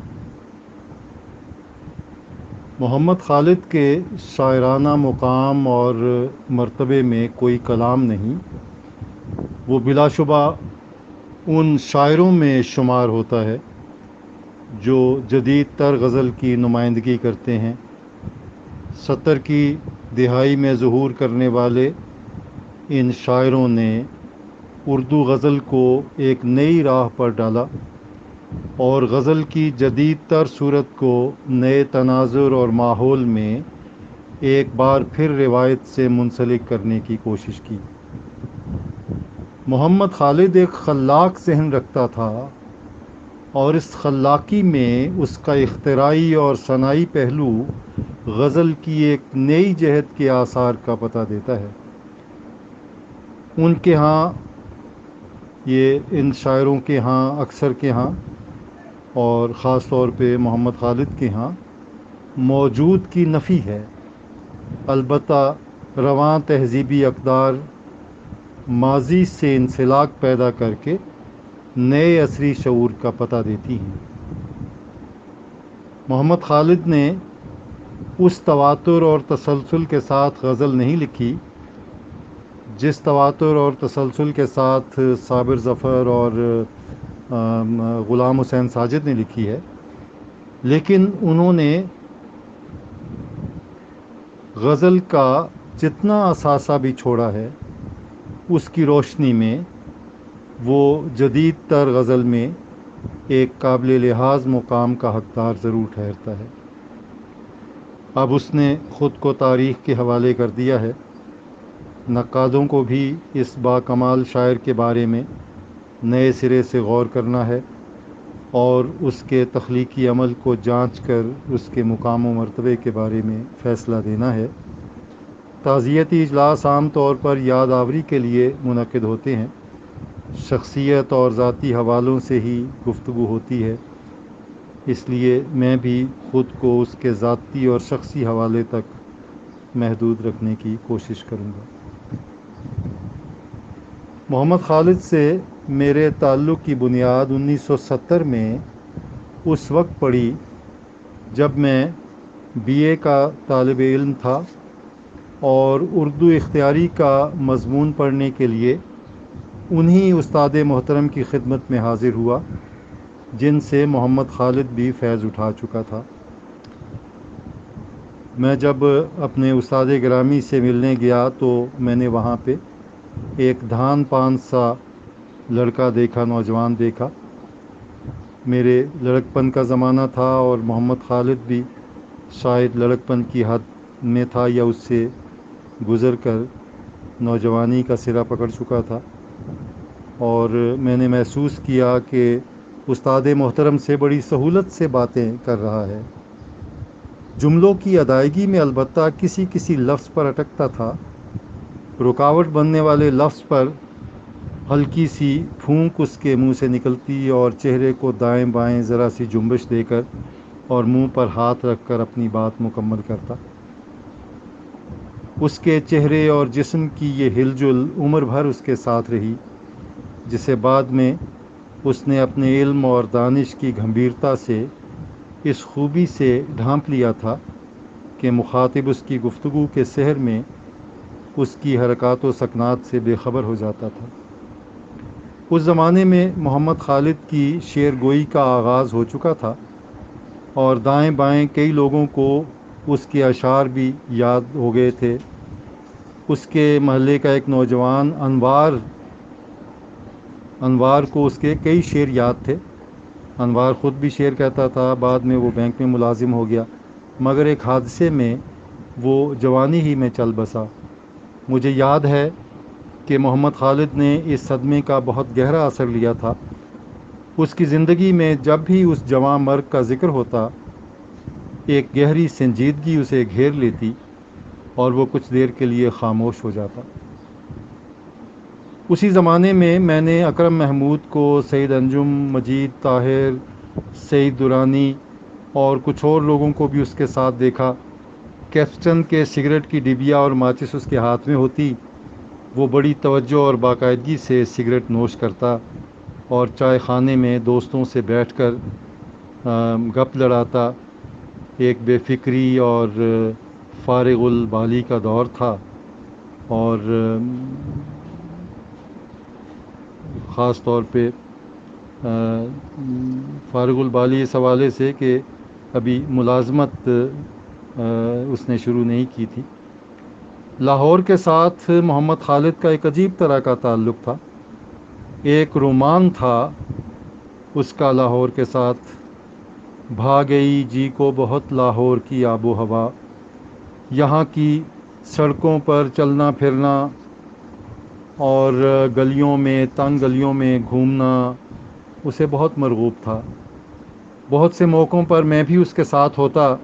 محمد خالد کے شاعرانہ مقام اور مرتبے میں کوئی کلام نہیں، وہ بلا شبہ ان شاعروں میں شمار ہوتا ہے جو جدید تر غزل کی نمائندگی کرتے ہیں۔ 70 کی دہائی میں ظہور کرنے والے ان شاعروں نے اردو غزل کو ایک نئی راہ پر ڈالا اور غزل کی جدید تر صورت کو نئے تناظر اور ماحول میں ایک بار پھر روایت سے منسلک کرنے کی کوشش کی۔ محمد خالد ایک خلاق ذہن رکھتا تھا، اور اس خلاقی میں اس کا اختراعی اور صناعی پہلو غزل کی ایک نئی جہت کے آثار کا پتہ دیتا ہے۔ ان کے ہاں، ان شاعروں کے ہاں، اکثر کے ہاں، اور خاص طور پہ محمد خالد کے ہاں موجود کی نفی ہے، البتہ رواں تہذیبی اقدار ماضی سے انسلاک پیدا کر کے نئے عصری شعور کا پتہ دیتی ہیں۔ محمد خالد نے اس تواتر اور تسلسل کے ساتھ غزل نہیں لکھی جس تواتر اور تسلسل کے ساتھ صابر ظفر اور غلام حسین ساجد نے لکھی ہے، لیکن انہوں نے غزل کا جتنا اثاثہ بھی چھوڑا ہے اس کی روشنی میں وہ جدید تر غزل میں ایک قابل لحاظ مقام کا حقدار ضرور ٹھہرتا ہے۔ اب اس نے خود کو تاریخ کے حوالے کر دیا ہے۔ نقادوں کو بھی اس باکمال شاعر کے بارے میں نئے سرے سے غور کرنا ہے اور اس کے تخلیقی عمل کو جانچ کر اس کے مقام و مرتبے کے بارے میں فیصلہ دینا ہے۔ تعزیتی اجلاس عام طور پر یاد آوری کے لیے منعقد ہوتے ہیں، شخصیت اور ذاتی حوالوں سے ہی گفتگو ہوتی ہے، اس لیے میں بھی خود کو اس کے ذاتی اور شخصی حوالے تک محدود رکھنے کی کوشش کروں گا۔ محمد خالد سے میرے تعلق کی بنیاد 1970 میں اس وقت پڑی جب میں BA کا طالب علم تھا اور اردو اختیاری کا مضمون پڑھنے کے لیے انہی استاد محترم کی خدمت میں حاضر ہوا جن سے محمد خالد بھی فیض اٹھا چکا تھا۔ میں جب اپنے استاد گرامی سے ملنے گیا تو میں نے وہاں پہ ایک دھان پان سا لڑکا دیکھا، نوجوان دیکھا۔ میرے لڑکپن کا زمانہ تھا اور محمد خالد بھی شاید لڑکپن کی حد میں تھا یا اس سے گزر کر نوجوانی کا سرا پکڑ چکا تھا، اور میں نے محسوس کیا کہ استاد محترم سے بڑی سہولت سے باتیں کر رہا ہے۔ جملوں کی ادائیگی میں البتہ کسی لفظ پر اٹکتا تھا، رکاوٹ بننے والے لفظ پر ہلکی سی پھونک اس کے منہ سے نکلتی اور چہرے کو دائیں بائیں ذرا سی جنبش دے کر اور منہ پر ہاتھ رکھ کر اپنی بات مکمل کرتا۔ اس کے چہرے اور جسم کی یہ ہل جل عمر بھر اس کے ساتھ رہی، جسے بعد میں اس نے اپنے علم اور دانش کی گھمبیرتا سے اس خوبی سے ڈھانپ لیا تھا کہ مخاطب اس کی گفتگو کے سحر میں اس کی حرکات و سکنات سے بے خبر ہو جاتا تھا۔ اس زمانے میں محمد خالد کی شعر گوئی کا آغاز ہو چکا تھا اور دائیں بائیں کئی لوگوں کو اس کے اشعار بھی یاد ہو گئے تھے۔ اس کے محلے کا ایک نوجوان انوار کو اس کے کئی شعر یاد تھے۔ انوار خود بھی شعر کہتا تھا، بعد میں وہ بینک میں ملازم ہو گیا، مگر ایک حادثے میں وہ جوانی ہی میں چل بسا۔ مجھے یاد ہے کہ محمد خالد نے اس صدمے کا بہت گہرا اثر لیا تھا۔ اس کی زندگی میں جب بھی اس جوان مرد کا ذکر ہوتا، ایک گہری سنجیدگی اسے گھیر لیتی اور وہ کچھ دیر کے لیے خاموش ہو جاتا۔ اسی زمانے میں میں نے اکرم محمود کو، سعید انجم، مجید طاہر، سعید درانی اور کچھ اور لوگوں کو بھی اس کے ساتھ دیکھا۔ کیپسٹن کے سگریٹ کی ڈبیا اور ماچس اس کے ہاتھ میں ہوتی، وہ بڑی توجہ اور باقاعدگی سے سگریٹ نوش کرتا اور چائے خانے میں دوستوں سے بیٹھ کر گپ لڑاتا۔ ایک بے فکری اور فارغ البالی کا دور تھا، اور خاص طور پہ فارغ البالی اس حوالے سے کہ ابھی ملازمت اس نے شروع نہیں کی تھی۔ لاہور کے ساتھ محمد خالد کا ایک عجیب طرح کا تعلق تھا، ایک رومان تھا اس کا لاہور کے ساتھ۔ بھا گئی جی کو بہت لاہور کی آب و ہوا، یہاں کی سڑکوں پر چلنا پھرنا اور گلیوں میں، تنگ گلیوں میں گھومنا اسے بہت مرغوب تھا۔ بہت سے موقعوں پر میں بھی اس کے ساتھ ہوتا،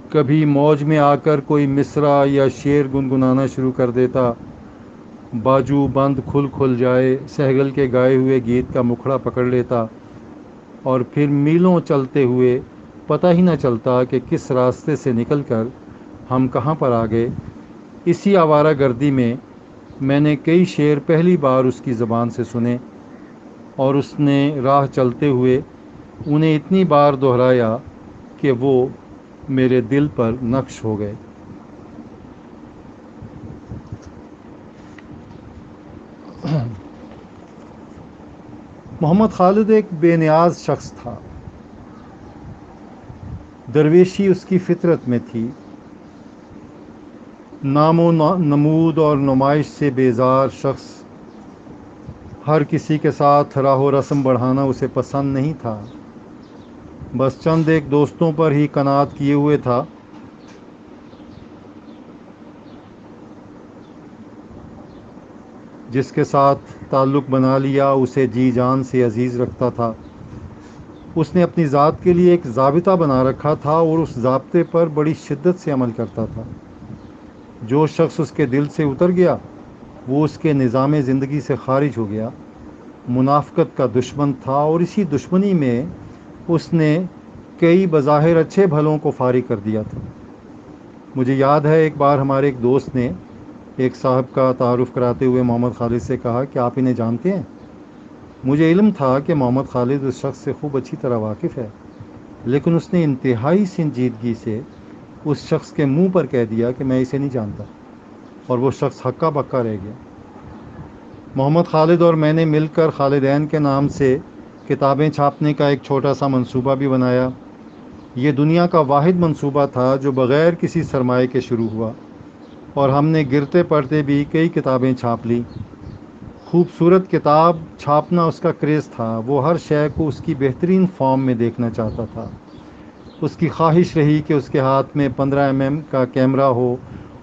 کبھی موج میں آ کر کوئی مصرع یا شعر گنگنانا شروع کر دیتا، باجو بند کھل جائے، سہگل کے گائے ہوئے گیت کا مکھڑا پکڑ لیتا، اور پھر میلوں چلتے ہوئے پتہ ہی نہ چلتا کہ کس راستے سے نکل کر ہم کہاں پر آ گئے؟ اسی آوارہ گردی میں نے کئی شعر پہلی بار اس کی زبان سے سنے، اور اس نے راہ چلتے ہوئے انہیں اتنی بار دہرایا کہ وہ میرے دل پر نقش ہو گئے۔ محمد خالد ایک بے نیاز شخص تھا۔ درویشی اس کی فطرت میں تھی۔ نام و نمود اور نمائش سے بیزار شخص، ہر کسی کے ساتھ راہ و رسم بڑھانا اسے پسند نہیں تھا، بس چند ایک دوستوں پر ہی قناعت کیے ہوئے تھا۔ جس کے ساتھ تعلق بنا لیا اسے جی جان سے عزیز رکھتا تھا۔ اس نے اپنی ذات کے لیے ایک ضابطہ بنا رکھا تھا اور اس ضابطے پر بڑی شدت سے عمل کرتا تھا۔ جو شخص اس کے دل سے اتر گیا وہ اس کے نظام زندگی سے خارج ہو گیا، منافقت کا دشمن تھا، اور اسی دشمنی میں اس نے کئی بظاہر اچھے بھلوں کو فارغ کر دیا تھا۔ مجھے یاد ہے ایک بار ہمارے ایک دوست نے ایک صاحب کا تعارف کراتے ہوئے محمد خالد سے کہا کہ آپ انہیں جانتے ہیں؟ مجھے علم تھا کہ محمد خالد اس شخص سے خوب اچھی طرح واقف ہے، لیکن اس نے انتہائی سنجیدگی سے اس شخص کے منہ پر کہہ دیا کہ میں اسے نہیں جانتا، اور وہ شخص ہکا بکا رہ گیا۔ محمد خالد اور میں نے مل کر خالدین کے نام سے کتابیں چھاپنے کا ایک چھوٹا سا منصوبہ بھی بنایا۔ یہ دنیا کا واحد منصوبہ تھا جو بغیر کسی سرمائے کے شروع ہوا، اور ہم نے گرتے پڑتے بھی کئی کتابیں چھاپ لی۔ خوبصورت کتاب چھاپنا اس کا کریز تھا، وہ ہر شے کو اس کی بہترین فارم میں دیکھنا چاہتا تھا۔ اس کی خواہش رہی کہ اس کے ہاتھ میں 15 mm کا کیمرہ ہو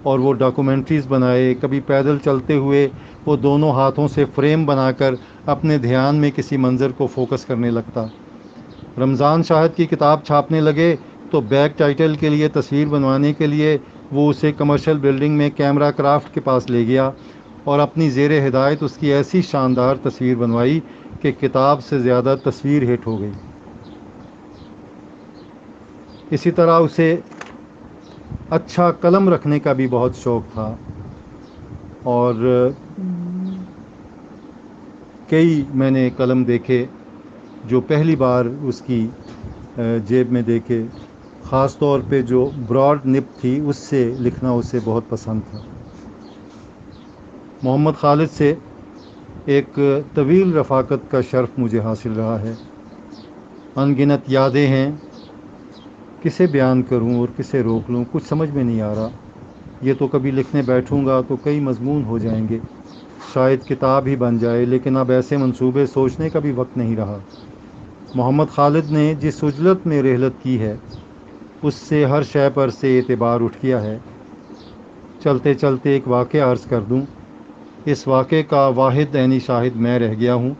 اور وہ ڈاکومنٹریز بنائے۔ کبھی پیدل چلتے ہوئے وہ دونوں ہاتھوں سے فریم بنا کر اپنے دھیان میں کسی منظر کو فوکس کرنے لگتا۔ رمضان شاہد کی کتاب چھاپنے لگے تو بیک ٹائٹل کے لیے تصویر بنوانے کے لیے وہ اسے کمرشل بلڈنگ میں کیمرہ کرافٹ کے پاس لے گیا اور اپنی زیر ہدایت اس کی ایسی شاندار تصویر بنوائی کہ کتاب سے زیادہ تصویر ہٹ ہو گئی۔ اسی طرح اسے اچھا قلم رکھنے کا بھی بہت شوق تھا، اور کئی میں نے قلم دیکھے جو پہلی بار اس کی جیب میں دیکھے، خاص طور پہ جو براڈ نب تھی اس سے لکھنا اسے بہت پسند تھا۔ محمد خالد سے ایک طویل رفاقت کا شرف مجھے حاصل رہا ہے۔ ان گنت یادیں ہیں، کسے بیان کروں اور کسے روک لوں، کچھ سمجھ میں نہیں آ رہا۔ یہ تو کبھی لکھنے بیٹھوں گا تو کئی مضمون ہو جائیں گے، شاید کتاب ہی بن جائے، لیکن اب ایسے منصوبے سوچنے کا بھی وقت نہیں رہا۔ محمد خالد نے جس عجلت میں رحلت کی ہے اس سے ہر شے پر سے اعتبار اٹھ گیا ہے۔ چلتے چلتے ایک واقعہ عرض کر دوں، اس واقعے کا واحد عینی شاہد میں رہ گیا ہوں۔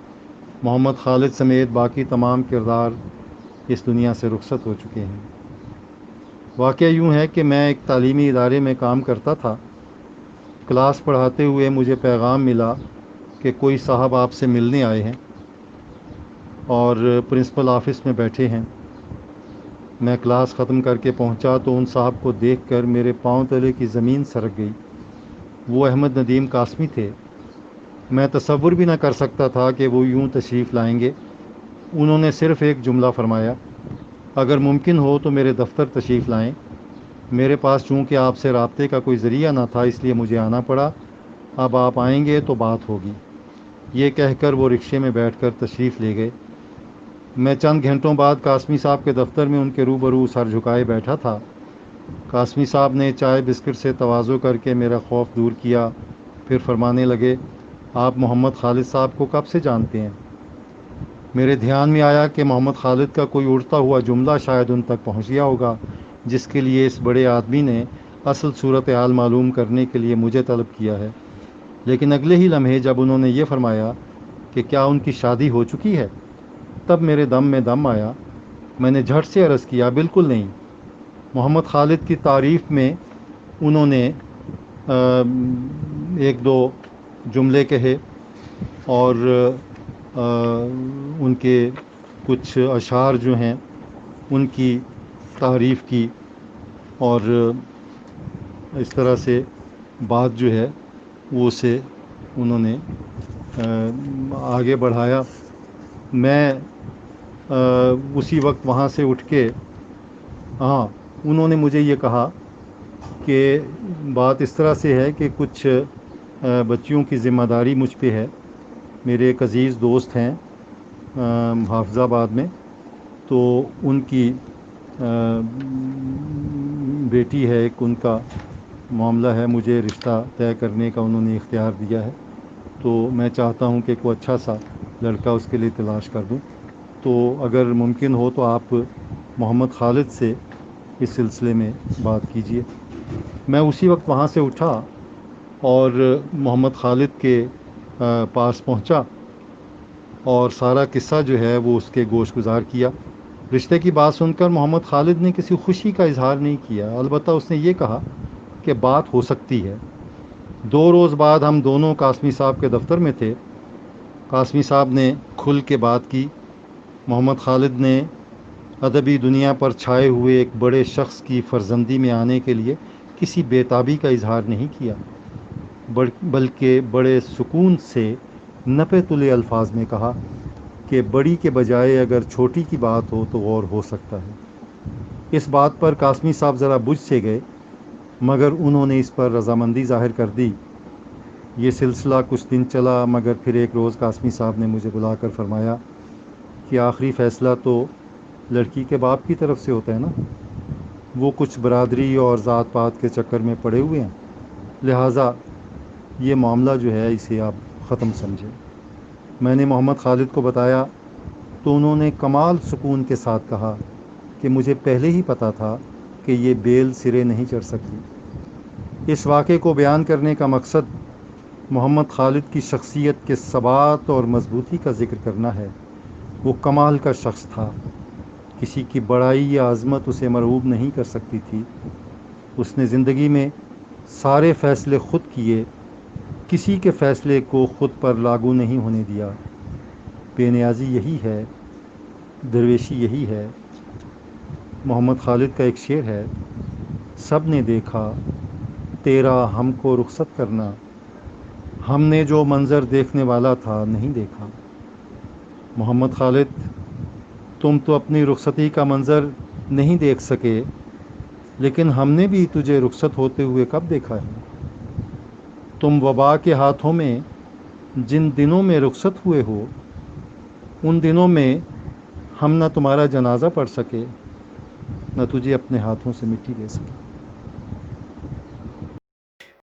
محمد خالد سمیت باقی تمام کردار اس دنیا سے رخصت ہو چکے ہیں۔ واقعہ یوں ہے کہ میں ایک تعلیمی ادارے میں کام کرتا تھا۔ کلاس پڑھاتے ہوئے مجھے پیغام ملا کہ کوئی صاحب آپ سے ملنے آئے ہیں اور پرنسپل آفس میں بیٹھے ہیں۔ میں کلاس ختم کر کے پہنچا تو ان صاحب کو دیکھ کر میرے پاؤں تلے کی زمین سرک گئی۔ وہ احمد ندیم قاسمی تھے۔ میں تصور بھی نہ کر سکتا تھا کہ وہ یوں تشریف لائیں گے۔ انہوں نے صرف ایک جملہ فرمایا، اگر ممکن ہو تو میرے دفتر تشریف لائیں۔ میرے پاس چونکہ آپ سے رابطے کا کوئی ذریعہ نہ تھا اس لیے مجھے آنا پڑا۔ اب آپ آئیں گے تو بات ہوگی۔ یہ کہہ کر وہ رکشے میں بیٹھ کر تشریف لے گئے۔ میں چند گھنٹوں بعد قاسمی صاحب کے دفتر میں ان کے روبرو سر جھکائے بیٹھا تھا۔ قاسمی صاحب نے چائے بسکٹ سے تواضع کر کے میرا خوف دور کیا، پھر فرمانے لگے، آپ محمد خالد صاحب کو کب سے جانتے ہیں؟ میرے دھیان میں آیا کہ محمد خالد کا کوئی اڑتا ہوا جملہ شاید ان تک پہنچ گیا ہوگا جس کے لیے اس بڑے آدمی نے اصل صورتحال معلوم کرنے کے لیے مجھے طلب کیا ہے۔ لیکن اگلے ہی لمحے جب انہوں نے یہ فرمایا کہ کیا ان کی شادی ہو چکی ہے، تب میرے دم میں دم آیا۔ میں نے جھٹ سے عرض کیا، بالکل نہیں۔ محمد خالد کی تعریف میں انہوں نے ایک دو جملے کہے اور ان کے کچھ اشعار جو ہیں ان کی تعریف کی، اور اس طرح سے بات جو ہے وہ اسے انہوں نے آگے بڑھایا. میں اسی وقت وہاں سے اٹھ کے انہوں نے مجھے یہ کہا کہ بات اس طرح سے ہے کہ کچھ بچیوں کی ذمہ داری مجھ پہ ہے. میرے ایک عزیز دوست ہیں حافظ آباد میں، تو ان کی بیٹی ہے ایک، ان کا معاملہ ہے، مجھے رشتہ طے کرنے کا انہوں نے اختیار دیا ہے. تو میں چاہتا ہوں کہ کوئی اچھا سا لڑکا اس کے لیے تلاش کر دوں. تو اگر ممکن ہو تو آپ محمد خالد سے اس سلسلے میں بات کیجئے. میں اسی وقت وہاں سے اٹھا اور محمد خالد کے پاس پہنچا اور سارا قصہ جو ہے وہ اس کے گوش گزار کیا. رشتے کی بات سن کر محمد خالد نے کسی خوشی کا اظہار نہیں کیا، البتہ اس نے یہ کہا کہ بات ہو سکتی ہے. 2 روز بعد ہم دونوں قاسمی صاحب کے دفتر میں تھے. قاسمی صاحب نے کھل کے بات کی. محمد خالد نے ادبی دنیا پر چھائے ہوئے ایک بڑے شخص کی فرزندی میں آنے کے لیے کسی بےتابی کا اظہار نہیں کیا، بلکہ بڑے سکون سے نپے تلے الفاظ میں کہا کہ بڑی کے بجائے اگر چھوٹی کی بات ہو تو غور ہو سکتا ہے. اس بات پر قاسمی صاحب ذرا بجھ سے گئے، مگر انہوں نے اس پر رضامندی ظاہر کر دی. یہ سلسلہ کچھ دن چلا، مگر پھر ایک روز قاسمی صاحب نے مجھے بلا کر فرمایا کہ آخری فیصلہ تو لڑکی کے باپ کی طرف سے ہوتا ہے نا، وہ کچھ برادری اور ذات پات کے چکر میں پڑے ہوئے ہیں، لہٰذا یہ معاملہ جو ہے اسے آپ ختم سمجھیں. میں نے محمد خالد کو بتایا تو انہوں نے کمال سکون کے ساتھ کہا کہ مجھے پہلے ہی پتہ تھا کہ یہ بیل سرے نہیں چڑھ سکتی. اس واقعے کو بیان کرنے کا مقصد محمد خالد کی شخصیت کے ثبات اور مضبوطی کا ذکر کرنا ہے. وہ کمال کا شخص تھا، کسی کی بڑائی یا عظمت اسے مرعوب نہیں کر سکتی تھی. اس نے زندگی میں سارے فیصلے خود کیے، کسی کے فیصلے کو خود پر لاگو نہیں ہونے دیا. بے نیازی یہی ہے، درویشی یہی ہے. محمد خالد کا ایک شعر ہے، سب نے دیکھا تیرا ہم کو رخصت کرنا، ہم نے جو منظر دیکھنے والا تھا نہیں دیکھا. محمد خالد، تم تو اپنی رخصتی کا منظر نہیں دیکھ سکے، لیکن ہم نے بھی تجھے رخصت ہوتے ہوئے کب دیکھا ہے. تم وبا کے ہاتھوں میں جن دنوں میں رخصت ہوئے ہو، ان دنوں میں ہم نہ تمہارا جنازہ پڑھ سکے، نہ تجھے اپنے ہاتھوں سے مٹی دے سکے.